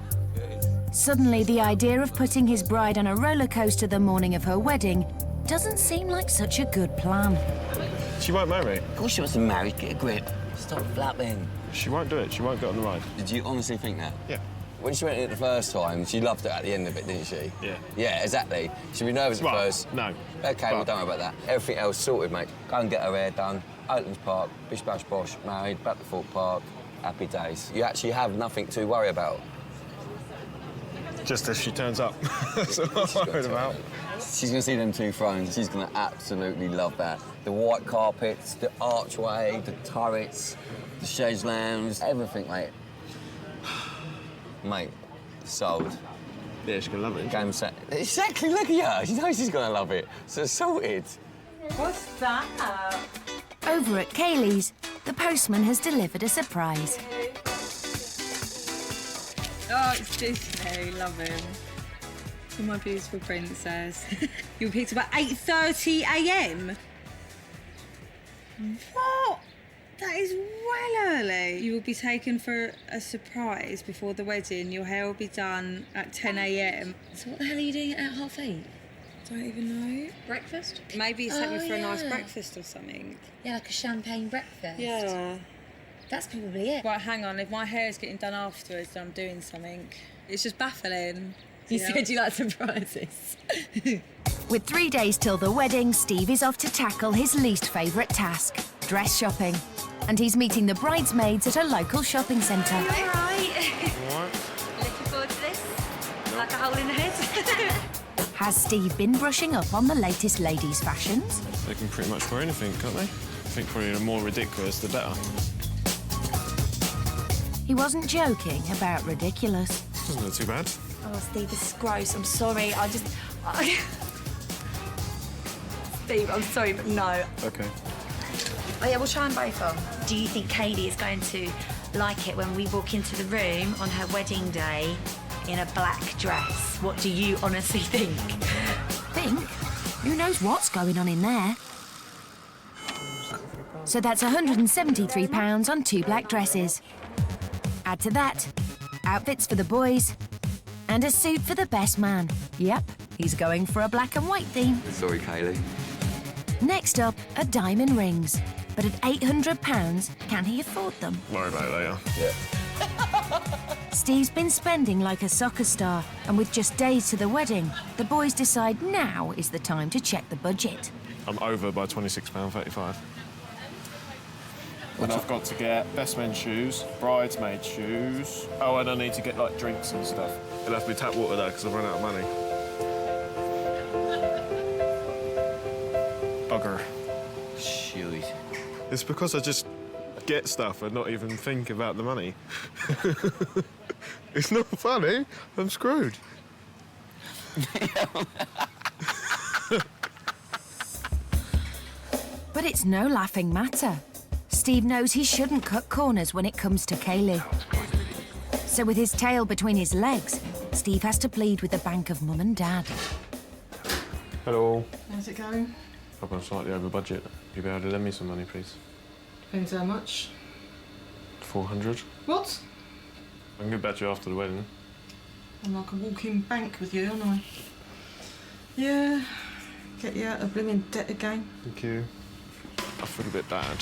[SPEAKER 1] Suddenly, the idea of putting his bride on a roller coaster the morning of her wedding doesn't seem like such a good plan.
[SPEAKER 3] She won't marry.
[SPEAKER 13] Of course she wants to marry, get a grip. Stop flapping.
[SPEAKER 3] She won't do it. She won't get on the ride.
[SPEAKER 7] Did you honestly think that?
[SPEAKER 3] Yeah.
[SPEAKER 7] When she went in it the first time, she loved it at the end of it, didn't she?
[SPEAKER 3] Yeah.
[SPEAKER 7] Yeah, exactly. She'd be nervous at
[SPEAKER 3] Well,
[SPEAKER 7] first.
[SPEAKER 3] no.
[SPEAKER 7] OK, well, don't worry about that. Everything else sorted, mate. Go and get her hair done. Oatlands Park, bish bash bosh, married, back to Thorpe Park. Happy days. You actually have nothing to worry about.
[SPEAKER 3] Just if she turns up. That's what I'm worried about.
[SPEAKER 7] She's going to see them two thrones. She's going to absolutely love that. The white carpets, the archway, the turrets, the chaise lounge, everything, mate. Mate, sold.
[SPEAKER 3] Yeah, she's going to love it.
[SPEAKER 7] Game set. Exactly, look at her. She knows she's going to love it. So sorted.
[SPEAKER 2] What's that?
[SPEAKER 1] Over at Kaleigh's, the postman has delivered a surprise.
[SPEAKER 2] Oh, it's Disney. Love him. For my beautiful princess. You were picked up at 8:30 a.m. What? That is well early. You will be taken for a surprise before the wedding. Your hair will be done at 10 a.m.
[SPEAKER 5] So what the hell are you doing at 8:30?
[SPEAKER 2] Don't even know.
[SPEAKER 5] Breakfast?
[SPEAKER 2] Maybe it's take me for a nice
[SPEAKER 5] yeah.
[SPEAKER 2] breakfast or something.
[SPEAKER 5] Yeah, like a champagne breakfast.
[SPEAKER 2] Yeah.
[SPEAKER 5] That's probably it.
[SPEAKER 2] Right, hang on. If my hair is getting done afterwards, then I'm doing something. It's just baffling.
[SPEAKER 5] You said you like surprises.
[SPEAKER 1] With 3 days till the wedding, Steve is off to tackle his least favourite task, dress shopping. And he's meeting the bridesmaids at a local shopping centre.
[SPEAKER 5] All right. Looking forward to this? Like a hole in the head?
[SPEAKER 1] Has Steve been brushing up on the latest ladies' fashions?
[SPEAKER 3] They can pretty much wear anything, can't they? I think probably the more ridiculous, the better.
[SPEAKER 1] He wasn't joking about ridiculous.
[SPEAKER 3] Doesn't look too bad.
[SPEAKER 5] Oh, Steve, this is gross. I'm sorry. Steve, I'm sorry, but no.
[SPEAKER 3] OK.
[SPEAKER 5] Oh, yeah, we'll try and both on. Do you think Kaleigh is going to like it when we walk into the room on her wedding day in a black dress? What do you honestly think?
[SPEAKER 1] Think? Who knows what's going on in there? So that's £173 on 2 black dresses. Add to that, outfits for the boys, and a suit for the best man. Yep, he's going for a black and white theme.
[SPEAKER 7] Sorry, Kaleigh.
[SPEAKER 1] Next up are diamond rings. But at £800, can he afford them?
[SPEAKER 3] Worry about it later.
[SPEAKER 7] Yeah.
[SPEAKER 1] Steve's been spending like a soccer star, and with just days to the wedding, the boys decide now is the time to check the budget.
[SPEAKER 3] I'm over by £26.35. And I've got to get best men's shoes, bridesmaid shoes. Oh, and I need to get, like, drinks and stuff. It'll have to be tap water, though, because I've run out of money. Bugger.
[SPEAKER 7] Shoot.
[SPEAKER 3] It's because I just get stuff and not even think about the money. It's not funny. I'm screwed.
[SPEAKER 1] But it's no laughing matter. Steve knows he shouldn't cut corners when it comes to Kaleigh. So with his tail between his legs, Steve has to plead with the bank of mum and dad.
[SPEAKER 3] Hello.
[SPEAKER 14] How's it going?
[SPEAKER 3] I'm slightly over budget. You'll be able to lend me some money, please?
[SPEAKER 14] Depends how much.
[SPEAKER 3] 400.
[SPEAKER 14] What?
[SPEAKER 3] I can get back to you after the wedding.
[SPEAKER 14] I'm like a walking bank with you, aren't I? Yeah. Get you out of blooming debt again.
[SPEAKER 3] Thank you. I feel a bit bad,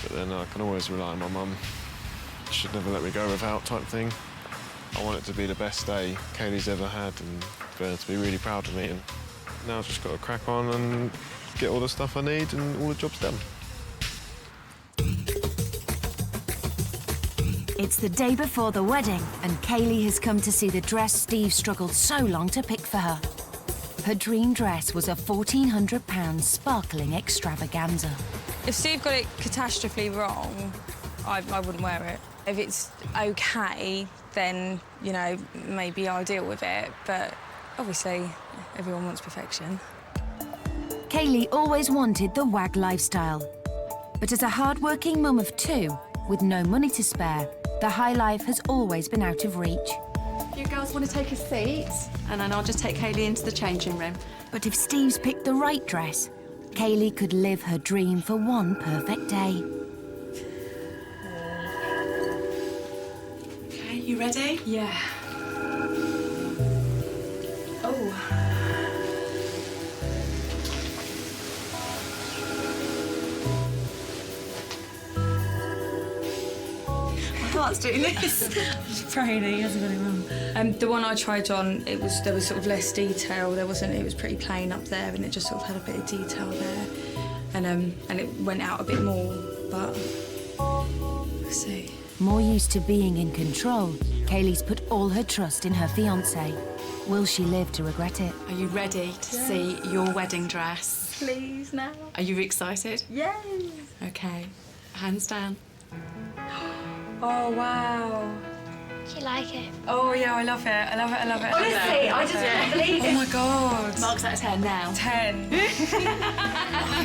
[SPEAKER 3] but then I can always rely on my mum. She'd never let me go without type thing. I want it to be the best day Kaleigh's ever had and for her to be really proud of me. And now I've just got to crack on and get all the stuff I need and all the jobs done.
[SPEAKER 1] It's the day before the wedding, and Kaleigh has come to see the dress Steve struggled so long to pick for her. Her dream dress was a £1,400 sparkling extravaganza.
[SPEAKER 2] If Steve got it catastrophically wrong, I wouldn't wear it. If it's OK, then, you know, maybe I'll deal with it. But obviously, everyone wants perfection.
[SPEAKER 1] Kaleigh always wanted the WAG lifestyle. But as a hard-working mum of 2, with no money to spare, the high life has always been out of reach.
[SPEAKER 6] You girls want to take a seat? And then I'll just take Kaleigh into the changing room.
[SPEAKER 1] But if Steve's picked the right dress, Kaleigh could live her dream for one perfect day.
[SPEAKER 6] Okay, you ready?
[SPEAKER 2] Yeah. Oh. My heart's doing this. I'm praying he hasn't got it wrong. The one I tried on, there was sort of less detail. It was pretty plain up there, and it just sort of had a bit of detail there, and it went out a bit more. But we'll see.
[SPEAKER 1] More used to being in control, Kaleigh's put all her trust in her fiancé. Will she live to regret it?
[SPEAKER 6] Are you ready to see your wedding dress?
[SPEAKER 2] Please, now.
[SPEAKER 6] Are you excited?
[SPEAKER 2] Yes.
[SPEAKER 6] Okay, hands down.
[SPEAKER 2] Oh, wow.
[SPEAKER 12] Do you like it?
[SPEAKER 2] Oh, yeah, I love it. I love it, I love it.
[SPEAKER 12] Honestly, I just can't believe it.
[SPEAKER 2] Oh, my God.
[SPEAKER 6] Mark's at 10 now.
[SPEAKER 2] 10. I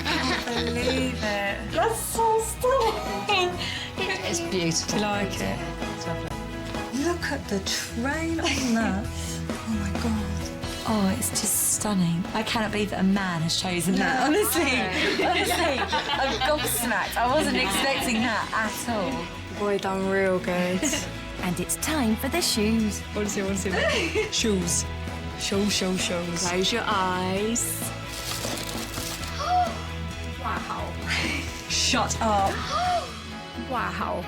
[SPEAKER 2] can't believe it.
[SPEAKER 12] That's so stunning.
[SPEAKER 6] It's beautiful.
[SPEAKER 2] Do you like it?
[SPEAKER 6] It's lovely.
[SPEAKER 2] Look at the train on that. Oh, my God. Oh, it's just stunning. I cannot believe that a man has chosen that. Honestly, I'm gobsmacked. I wasn't expecting that at all. Boy, done real good.
[SPEAKER 1] And it's time for the shoes.
[SPEAKER 2] Want to see? Shoes. Shoes.
[SPEAKER 6] Close your eyes.
[SPEAKER 12] Wow.
[SPEAKER 2] Shut up.
[SPEAKER 12] Wow.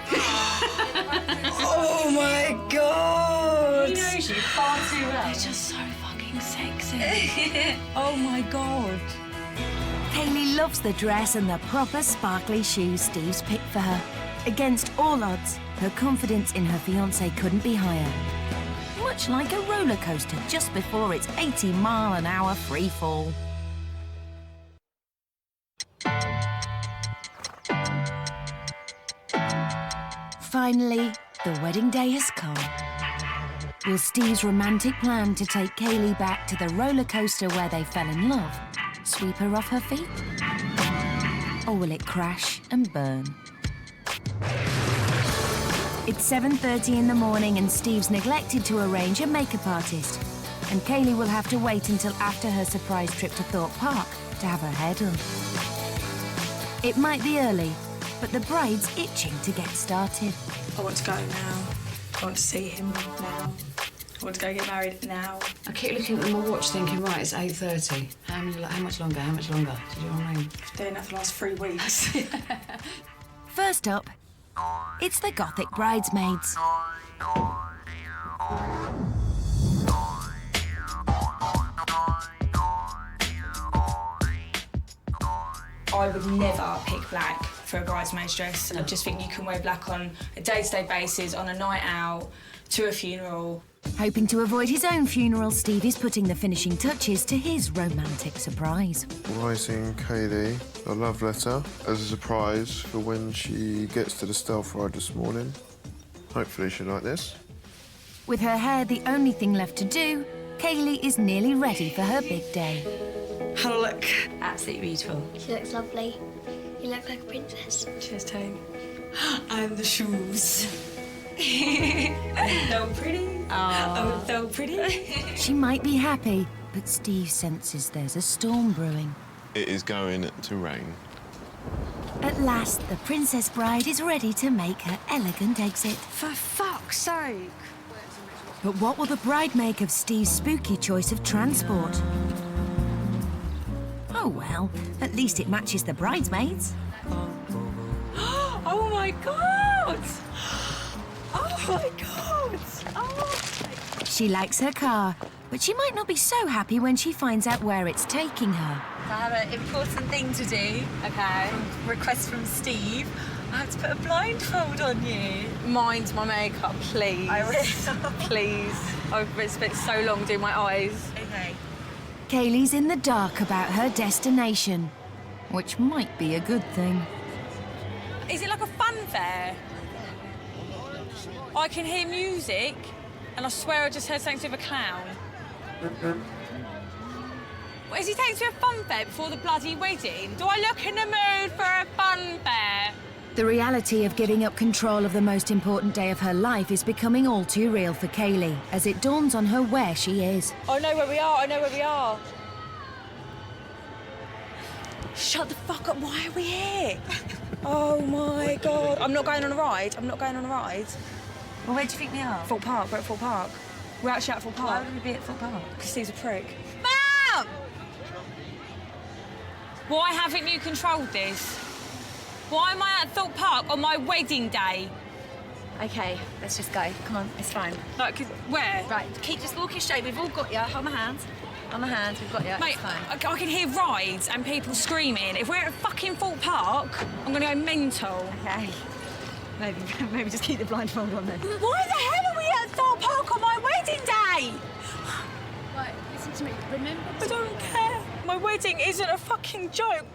[SPEAKER 2] Oh, my God.
[SPEAKER 12] He knows you far too well.
[SPEAKER 2] They're just so fucking sexy. Oh, my God.
[SPEAKER 1] Kaleigh loves the dress and the proper sparkly shoes Steve's picked for her. Against all odds, her confidence in her fiancé couldn't be higher. Much like a roller coaster just before its 80-mile-an-hour free fall. Finally, the wedding day has come. Will Steve's romantic plan to take Kaleigh back to the roller coaster where they fell in love sweep her off her feet? Or will it crash and burn? It's 7:30 in the morning and Steve's neglected to arrange a makeup artist. And Kaleigh will have to wait until after her surprise trip to Thorpe Park to have her hair done. It might be early, but the bride's itching to get started.
[SPEAKER 2] I want to go now. I want to see him now. I want to go get married now.
[SPEAKER 6] I keep looking at my watch thinking, right, it's 8:30. How much longer? Do you know what I mean?
[SPEAKER 2] Doing that for the last 3 weeks.
[SPEAKER 1] First up, it's the Gothic bridesmaids.
[SPEAKER 2] I would never pick black for a bridesmaid's dress. I just think you can wear black on a day-to-day basis, on a night out, to a funeral.
[SPEAKER 1] Hoping to avoid his own funeral, Steve is putting the finishing touches to his romantic surprise.
[SPEAKER 4] Writing Kaleigh a love letter as a surprise for when she gets to the stealth ride this morning. Hopefully she'll like this.
[SPEAKER 1] With her hair the only thing left to do, Kaleigh is nearly ready for her big day.
[SPEAKER 2] How do I look?
[SPEAKER 6] Absolutely beautiful.
[SPEAKER 12] She looks lovely. You look like a princess.
[SPEAKER 2] Cheers, Tone. And the shoes. So pretty. Oh, so pretty.
[SPEAKER 1] She might be happy, but Steve senses there's a storm brewing.
[SPEAKER 3] It is going to rain.
[SPEAKER 1] At last, the princess bride is ready to make her elegant exit.
[SPEAKER 2] For fuck's sake.
[SPEAKER 1] But what will the bride make of Steve's spooky choice of transport? Oh well, at least it matches the bridesmaids.
[SPEAKER 8] Oh my God! Oh my God! Oh.
[SPEAKER 1] She likes her car, but she might not be so happy when she finds out where it's taking her.
[SPEAKER 5] I have an important thing to do. Okay. Request from Steve. I have to put a blindfold on you.
[SPEAKER 8] Mind my makeup, please.
[SPEAKER 5] I will.
[SPEAKER 8] Please. I've spent so long doing my eyes.
[SPEAKER 5] Okay.
[SPEAKER 1] Kaleigh's in the dark about her destination, which might be a good thing.
[SPEAKER 8] Is it like a fun fair? I can hear music, and I swear I just heard something with a clown. What, is he taking to a fun fair before the bloody wedding? Do I look in the mood for a fun fair?
[SPEAKER 1] The reality of giving up control of the most important day of her life is becoming all too real for Kaleigh as it dawns on her where she is.
[SPEAKER 8] I know where we are, I know where we are. Shut the fuck up, why are we here? Oh my God. I'm not going on a ride, I'm not going on a ride.
[SPEAKER 5] Well, where do you think we are?
[SPEAKER 8] Fort Park, we're at Fort Park. We're actually at Fort Park.
[SPEAKER 5] Why would we be at Fort Park?
[SPEAKER 8] Because Steve's a prick. Mum! Why haven't you controlled this? Why am I at Thorpe Park on my wedding day?
[SPEAKER 5] Okay, let's just go. Come on, it's fine.
[SPEAKER 8] Like, where?
[SPEAKER 5] Right, keep just walking straight. We've all got you. Hold my hand. On my hand, we've got you.
[SPEAKER 8] Mate,
[SPEAKER 5] it's fine.
[SPEAKER 8] I can hear rides and people screaming. If we're at fucking Thorpe Park, I'm gonna go mental.
[SPEAKER 5] Okay. Maybe just keep the blindfold on then.
[SPEAKER 8] Why the hell are we at Thorpe Park on my wedding day?
[SPEAKER 6] Right, listen to me. Remember...
[SPEAKER 8] I don't care. My wedding isn't a fucking joke.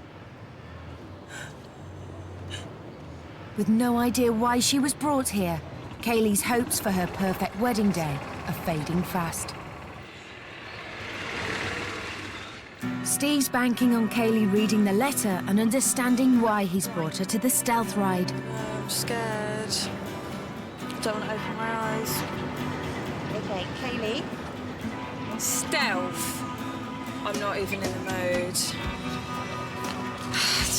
[SPEAKER 1] With no idea why she was brought here, Kaleigh's hopes for her perfect wedding day are fading fast. Steve's banking on Kaleigh reading the letter and understanding why he's brought her to the stealth ride.
[SPEAKER 8] I'm scared. Don't want to open my eyes.
[SPEAKER 5] Okay, Kaleigh.
[SPEAKER 8] Stealth. I'm not even in the mood.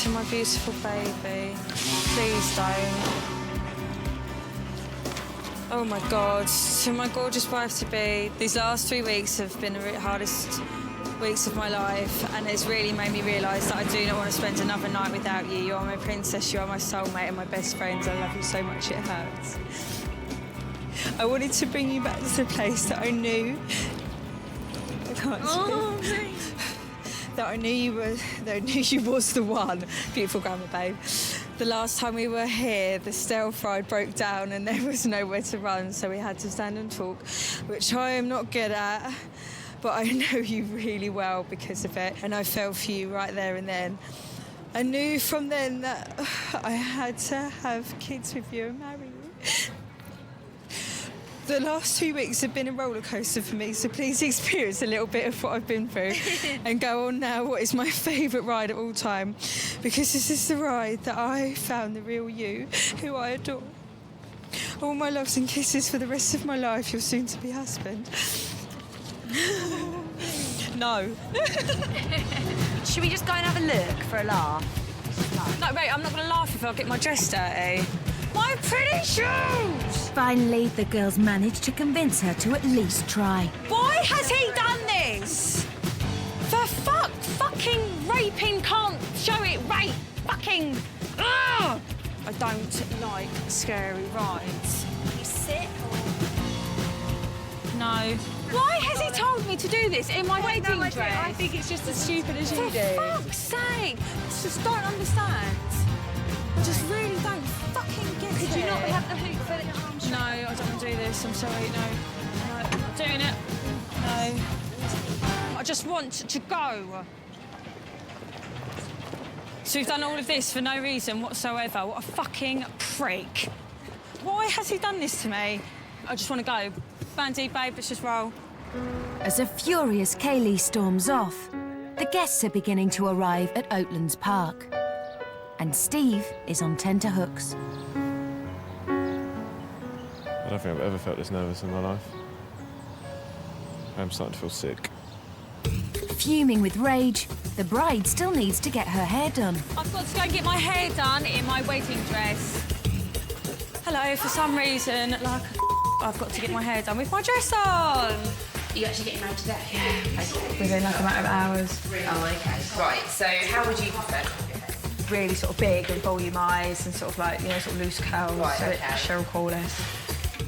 [SPEAKER 8] To my beautiful baby. Please don't. Oh my God. To my gorgeous wife-to-be. These last 3 weeks have been the hardest weeks of my life, and it's really made me realise that I do not want to spend another night without you. You are my princess, you are my soulmate and my best friends. I love you so much, it hurts. I wanted to bring you back to the place that I knew. I can't speak. That I knew you was the one. Beautiful grandma, babe. The last time we were here, the stealth ride broke down and there was nowhere to run, so we had to stand and talk, which I am not good at. But I know you really well because of it, and I fell for you right there and then. I knew from then that I had to have kids with you and marry you. The last 2 weeks have been a rollercoaster for me, so please experience a little bit of what I've been through and go on now what is my favourite ride of all time, because this is the ride that I found the real you, who I adore. All my loves and kisses for the rest of my life, your soon-to-be husband. No.
[SPEAKER 5] Should we just go and have a look for a laugh?
[SPEAKER 8] No, mate, I'm not going to laugh if I get my dress dirty. My pretty shoes!
[SPEAKER 1] Finally, the girls managed to convince her to at least try.
[SPEAKER 8] Why has he done this? For fucking raping, can't show it, rape, fucking... Ugh! I don't like scary rides.
[SPEAKER 5] You sick or...?
[SPEAKER 8] No. Why has he told me to do this in my wedding dress?
[SPEAKER 6] I think it's just as stupid as you do.
[SPEAKER 8] For fuck's sake! I just don't understand. I just really don't fucking get it.
[SPEAKER 6] Could you not have the hoop for your arms?
[SPEAKER 8] No, I don't want to do this. I'm sorry, no. I'm not doing it. No. I just want to go. So we've done all of this for no reason whatsoever. What a fucking prick. Why has he done this to me? I just want to go. Bandy, babe, let's just roll.
[SPEAKER 1] As a furious Kaleigh storms off, the guests are beginning to arrive at Oatlands Park. And Steve is on tenterhooks.
[SPEAKER 3] I don't think I've ever felt this nervous in my life. I'm starting to feel sick.
[SPEAKER 1] Fuming with rage, the bride still needs to get her hair done.
[SPEAKER 8] I've got to go and get my hair done in my wedding dress. Hello, for some reason, like a
[SPEAKER 2] I've got to get my hair done with my dress on.
[SPEAKER 5] You actually getting married today?
[SPEAKER 2] Yeah. Okay. Within like a matter of hours.
[SPEAKER 5] Oh, okay. Right, so how would you prefer?
[SPEAKER 2] Really sort of big and volumised and sort of like, you know, sort of loose curls.
[SPEAKER 5] Right,
[SPEAKER 2] so
[SPEAKER 5] okay.
[SPEAKER 2] Cheryl Corliss.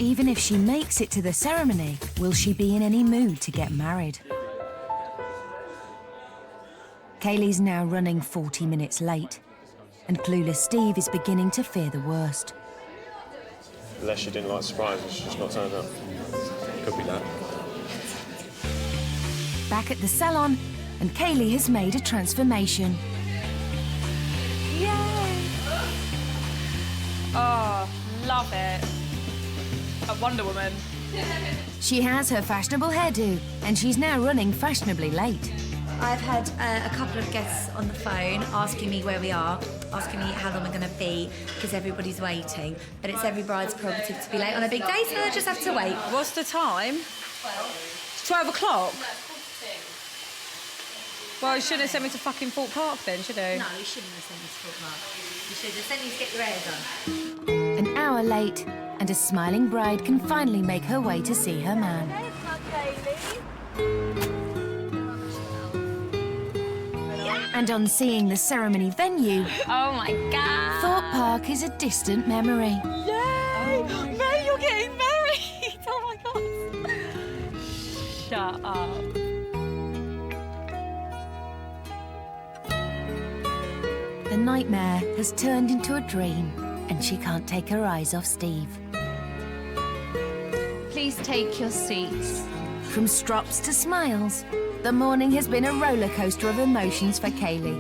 [SPEAKER 1] Even if she makes it to the ceremony, will she be in any mood to get married? Kaleigh's now running 40 minutes late, and clueless Steve is beginning to fear the worst.
[SPEAKER 3] Unless she didn't like surprises, she's just not turned up. Could be that.
[SPEAKER 1] Back at the salon, and Kaleigh has made a transformation.
[SPEAKER 2] Yay! Oh, love it. A Wonder Woman.
[SPEAKER 1] She has her fashionable hairdo, and she's now running fashionably late.
[SPEAKER 5] I've had a couple of guests on the phone asking me where we are, asking me how long we're going to be, because everybody's waiting. But it's every bride's prerogative to be late on a big day, so I just have to wait.
[SPEAKER 2] What's the time? 12 o'clock? Well, you shouldn't have sent me to fucking Fort Park then, should you?
[SPEAKER 5] No, you shouldn't have sent me to Fort Park. You should have sent me to get your hair done.
[SPEAKER 1] An hour late, and a smiling bride can finally make her way to see her man. And on seeing the ceremony venue,
[SPEAKER 8] Oh my God.
[SPEAKER 1] Thorpe Park is a distant memory.
[SPEAKER 8] Yay! Ray, you're getting married! Oh my God. Shut up.
[SPEAKER 1] The nightmare has turned into a dream, and she can't take her eyes off Steve.
[SPEAKER 8] Please take your seats.
[SPEAKER 1] From strops to smiles, the morning has been a roller coaster of emotions for Kaleigh.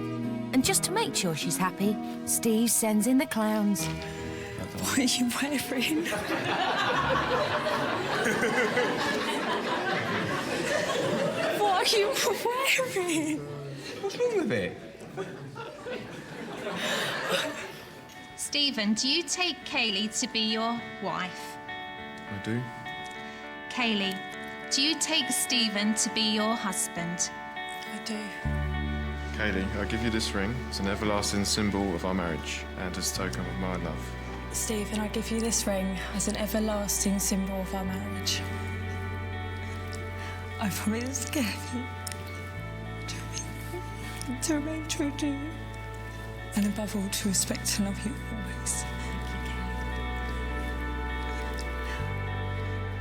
[SPEAKER 1] And just to make sure she's happy, Steve sends in the clowns.
[SPEAKER 2] What are you wearing? What are you wearing?
[SPEAKER 15] What's wrong with it?
[SPEAKER 16] Stephen, do you take Kaleigh to be your wife?
[SPEAKER 4] I do.
[SPEAKER 16] Kaleigh, do you take Stephen to be your husband?
[SPEAKER 2] I do.
[SPEAKER 4] Kaleigh, I give you this ring. It's an everlasting symbol of our marriage and as a token of my love.
[SPEAKER 2] Stephen, I give you this ring as an everlasting symbol of our marriage. I promise, Kaleigh, to remain true to you, and above all, to respect and love you always.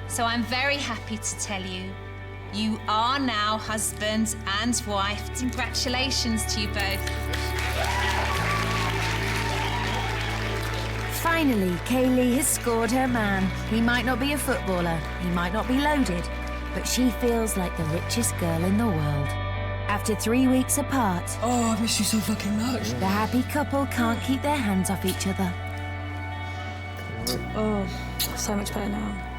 [SPEAKER 16] So I'm very happy to tell you, you are now husband and wife. Congratulations to you both.
[SPEAKER 1] Finally, Kaleigh has scored her man. He might not be a footballer, he might not be loaded, but she feels like the richest girl in the world. After 3 weeks apart,
[SPEAKER 2] oh, I miss you so fucking much.
[SPEAKER 1] The happy couple can't keep their hands off each other.
[SPEAKER 2] Oh, so much better now.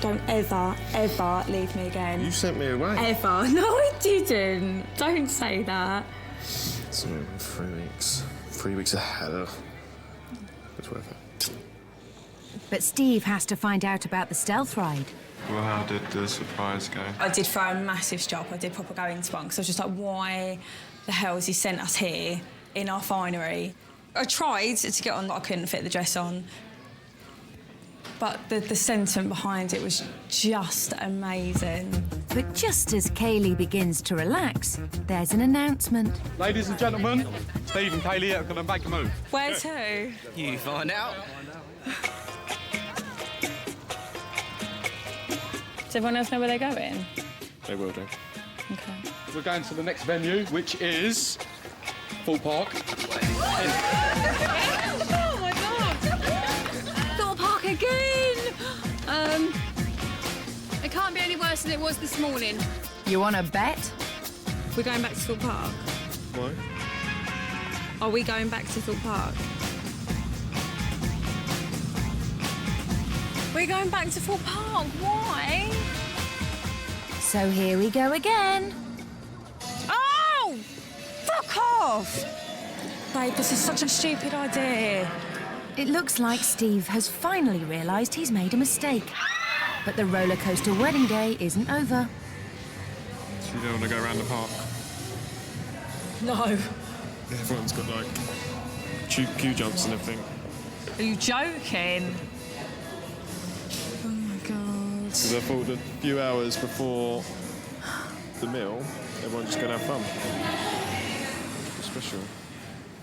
[SPEAKER 2] Don't ever, ever leave me again.
[SPEAKER 4] You sent me away.
[SPEAKER 2] Ever. No, I didn't. Don't say that.
[SPEAKER 4] It's been 3 weeks. 3 weeks of hell. It's worth it.
[SPEAKER 1] But Steve has to find out about the stealth ride.
[SPEAKER 4] Well, how did the surprise go?
[SPEAKER 2] I did throw a massive stop. I did proper go into one because I was just like, why the hell has he sent us here in our finery? I tried to get on, but I couldn't fit the dress on. But the sentiment behind it was just amazing.
[SPEAKER 1] But just as Kaleigh begins to relax, there's an announcement.
[SPEAKER 17] Ladies and gentlemen, Steve and Kaleigh are going to make a move.
[SPEAKER 2] Where's who?
[SPEAKER 15] You find out.
[SPEAKER 2] Does everyone else know where they're going?
[SPEAKER 3] They will do.
[SPEAKER 2] Okay.
[SPEAKER 17] We're going to the next venue, which is Fort Park.
[SPEAKER 8] Oh my God! Thorpe Park again! It can't be any worse than it was this morning.
[SPEAKER 1] You want to bet?
[SPEAKER 2] We're going back to Thorpe Park.
[SPEAKER 3] Why?
[SPEAKER 2] Are we going back to Thorpe Park? We're going back to Thorpe Park. Why?
[SPEAKER 1] So here we go again.
[SPEAKER 2] Oh! Fuck off! Babe, this is such a stupid idea.
[SPEAKER 1] It looks like Steve has finally realised he's made a mistake. But the roller coaster wedding day isn't over.
[SPEAKER 3] So you don't want to go around the park?
[SPEAKER 2] No.
[SPEAKER 3] Everyone's got like queue jumps and everything.
[SPEAKER 2] Are you joking? Oh my
[SPEAKER 3] Because I thought a few hours before the meal, everyone's just going to have fun. It's special.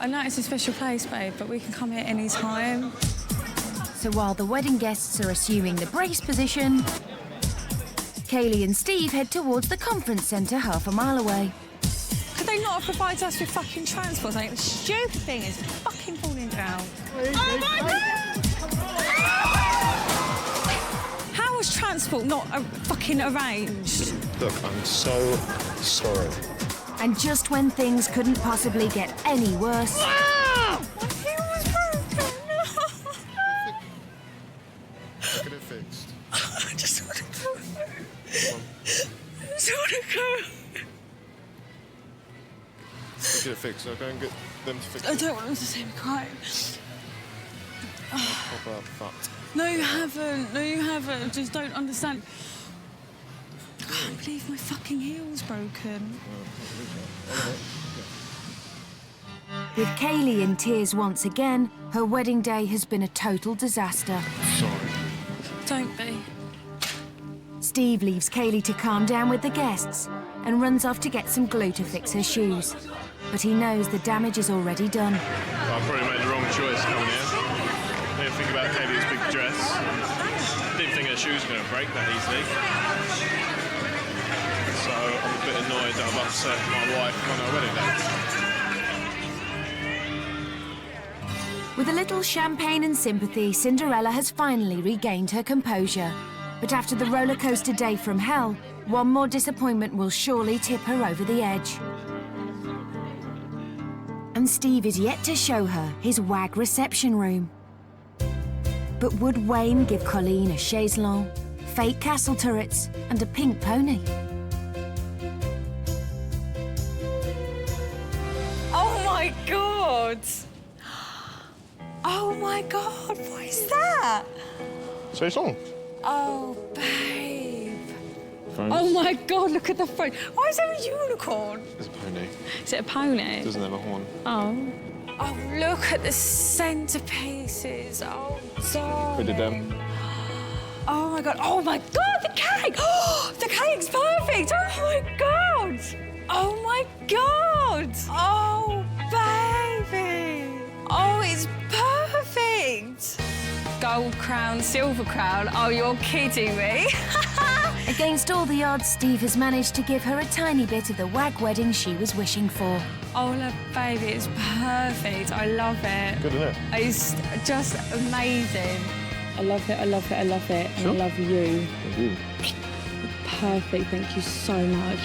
[SPEAKER 2] I know it's a special place, babe, but we can come here any time.
[SPEAKER 1] So while the wedding guests are assuming the brace position, Kaleigh and Steve head towards the conference centre half a mile away.
[SPEAKER 2] Could they not have provided us with fucking transport? Like, the stupid thing is fucking falling down. Oh my God! How was transport not fucking arranged?
[SPEAKER 3] Look, I'm so sorry.
[SPEAKER 1] And just when things couldn't possibly get any worse...
[SPEAKER 2] Ah! My heel was broken!
[SPEAKER 3] I'll get it fixed.
[SPEAKER 2] I just want to go. I just want to go.
[SPEAKER 3] I'll get it fixed. I'll go and get them to fix it.
[SPEAKER 2] I don't want them to see me crying.
[SPEAKER 3] Proper fucked.
[SPEAKER 2] No, you haven't. No, you haven't. I just don't understand. I can't believe my fucking heel's broken.
[SPEAKER 1] With Kaleigh in tears once again, her wedding day has been a total disaster.
[SPEAKER 3] Sorry.
[SPEAKER 2] Don't be.
[SPEAKER 1] Steve leaves Kaleigh to calm down with the guests and runs off to get some glue to fix her shoes. But he knows the damage is already done.
[SPEAKER 3] Well, I probably made the wrong choice coming here. I didn't think about Kaleigh's big dress. Didn't think her shoes were going to break that easily. So I'm a bit annoyed that I've upset my wife on her wedding day.
[SPEAKER 1] With a little champagne and sympathy, Cinderella has finally regained her composure. But after the roller coaster day from hell, one more disappointment will surely tip her over the edge. And Steve is yet to show her his WAG reception room. But would Wayne give Colleen a chaise longue, fake castle turrets and a pink pony?
[SPEAKER 2] Oh my God! Oh my God, what is that?
[SPEAKER 3] Say a song.
[SPEAKER 2] Oh, babe.
[SPEAKER 3] Phones.
[SPEAKER 2] Oh my God, look at the phone. Why is there a unicorn?
[SPEAKER 3] It's a pony.
[SPEAKER 2] Is it a pony?
[SPEAKER 3] It doesn't have a horn.
[SPEAKER 2] Oh. Oh, look at the centerpieces. Oh, darling.
[SPEAKER 3] We did them.
[SPEAKER 2] Oh my God. Oh my God, the cake. Oh, the cake's perfect. Oh my God. Oh my God. Oh, baby. Oh, it's perfect. Gold crown, silver crown. Oh, you're kidding me.
[SPEAKER 1] Against all the odds, Steve has managed to give her a tiny bit of the WAG wedding she was wishing for.
[SPEAKER 2] Oh, look, baby, it's perfect. I love it.
[SPEAKER 3] Good, isn't it?
[SPEAKER 2] It's just amazing. I love it, I love it, I love it.
[SPEAKER 3] Sure.
[SPEAKER 2] And I love you.
[SPEAKER 3] Thank you.
[SPEAKER 2] Perfect, thank you so much.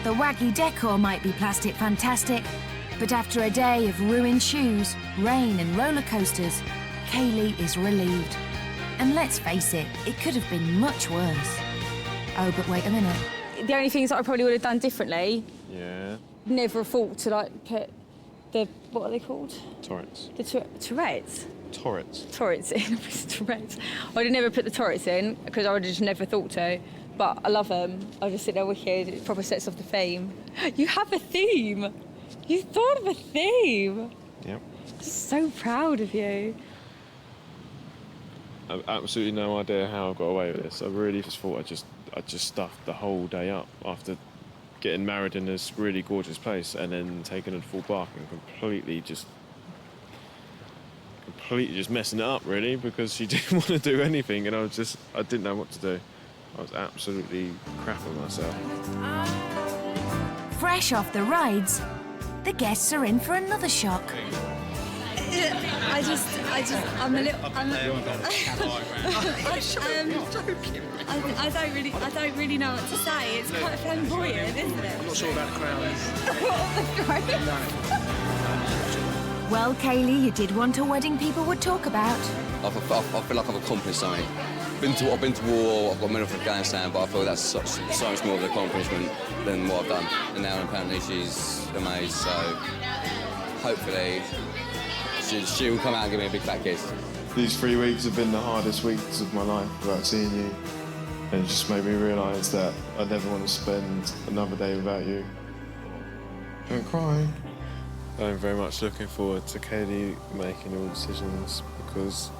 [SPEAKER 1] The waggy decor might be plastic fantastic, but after a day of ruined shoes, rain and roller coasters, Kaleigh is relieved. And let's face it, it could have been much worse. Oh, but wait a minute.
[SPEAKER 2] The only things that I probably would have done differently,
[SPEAKER 3] Yeah.
[SPEAKER 2] never thought to like put the, what are they called?
[SPEAKER 3] Torrents.
[SPEAKER 2] The Tourette's?
[SPEAKER 3] Torrents.
[SPEAKER 2] Tourette's in. Tourette's. I'd have never put the Tourette's in because I would have just never thought to. But I love them. I just think they're wicked. It probably sets off the theme. You have a theme. You thought of a theme.
[SPEAKER 3] Yep.
[SPEAKER 2] Just so proud of you.
[SPEAKER 3] I've absolutely no idea how I got away with this. I really just thought I just stuffed the whole day up after getting married in this really gorgeous place and then taking a full bath and completely just messing it up really because she didn't want to do anything and I didn't know what to do. I was absolutely crapping myself.
[SPEAKER 1] Fresh off the rides, the guests are in for another shock.
[SPEAKER 12] I'm a little. I don't really know what to say. It's quite flamboyant, isn't it?
[SPEAKER 15] I'm not sure about the crowns.
[SPEAKER 1] Well, Kaleigh, you did want a wedding people would talk about.
[SPEAKER 7] I feel like I've accomplished something. I've been to war, I've got a medal for Afghanistan, but I feel that's so much more of an accomplishment than what I've done. And now apparently she's amazed, so hopefully she will come out and give me a big fat kiss.
[SPEAKER 4] These 3 weeks have been the hardest weeks of my life without seeing you. And it just made me realise that I never want to spend another day without you. Don't cry.
[SPEAKER 3] I'm very much looking forward to Kaleigh making all decisions because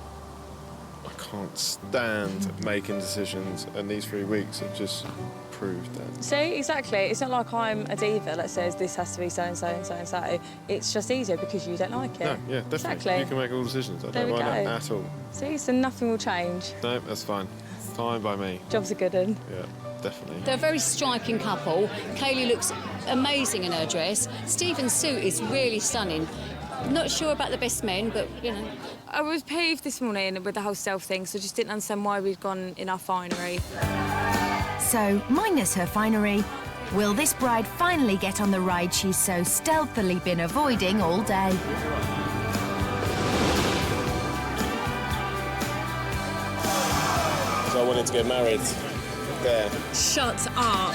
[SPEAKER 4] I can't stand making decisions, and these 3 weeks have just proved that.
[SPEAKER 8] See, exactly. It's not like I'm a diva that says this has to be so and so and so and so. It's just easier because you don't like it.
[SPEAKER 4] No, yeah, definitely.
[SPEAKER 8] Exactly.
[SPEAKER 4] You can make all decisions. I
[SPEAKER 8] There
[SPEAKER 4] don't
[SPEAKER 8] we
[SPEAKER 4] mind
[SPEAKER 8] go.
[SPEAKER 4] that at all.
[SPEAKER 8] See, so nothing will change.
[SPEAKER 4] No, that's fine. Fine by me.
[SPEAKER 8] Job's a good one.
[SPEAKER 4] Yeah, definitely.
[SPEAKER 6] They're a very striking couple. Kaleigh looks amazing in her dress. Stephen's suit is really stunning. Not sure about the best men, but, you know.
[SPEAKER 8] I was peeved this morning with the whole stealth thing, so I just didn't understand why we'd gone in our finery.
[SPEAKER 1] So, minus her finery, will this bride finally get on the ride she's so stealthily been avoiding all day?
[SPEAKER 3] So I wanted to get married there.
[SPEAKER 8] Shut up.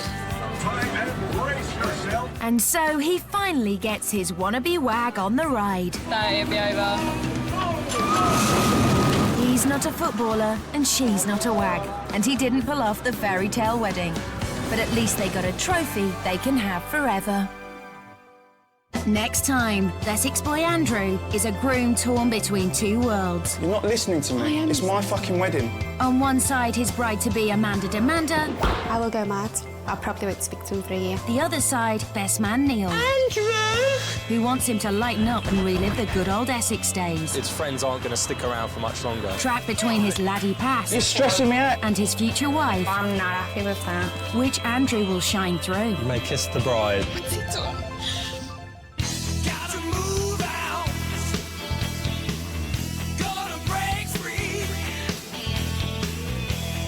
[SPEAKER 1] And so he finally gets his wannabe wag on the ride.
[SPEAKER 8] That'll be over.
[SPEAKER 1] He's not a footballer and she's not a wag, and he didn't pull off the fairy tale wedding. But at least they got a trophy they can have forever. Next time, Essex boy Andrew is a groom torn between two worlds.
[SPEAKER 18] You're not listening to me. It's my fucking wedding.
[SPEAKER 1] On one side, his bride-to-be Amanda Demanda.
[SPEAKER 19] I will go mad. I probably won't speak to him for a year.
[SPEAKER 1] The other side, best man Neil.
[SPEAKER 19] Andrew!
[SPEAKER 1] Who wants him to lighten up and relive the good old Essex days.
[SPEAKER 20] His friends aren't going to stick around for much longer.
[SPEAKER 1] Trapped between his laddie past.
[SPEAKER 18] You're stressing me out.
[SPEAKER 1] And his future wife.
[SPEAKER 19] I'm not happy with that.
[SPEAKER 1] Which Andrew will shine through.
[SPEAKER 20] You may kiss the bride.
[SPEAKER 19] What's he doing?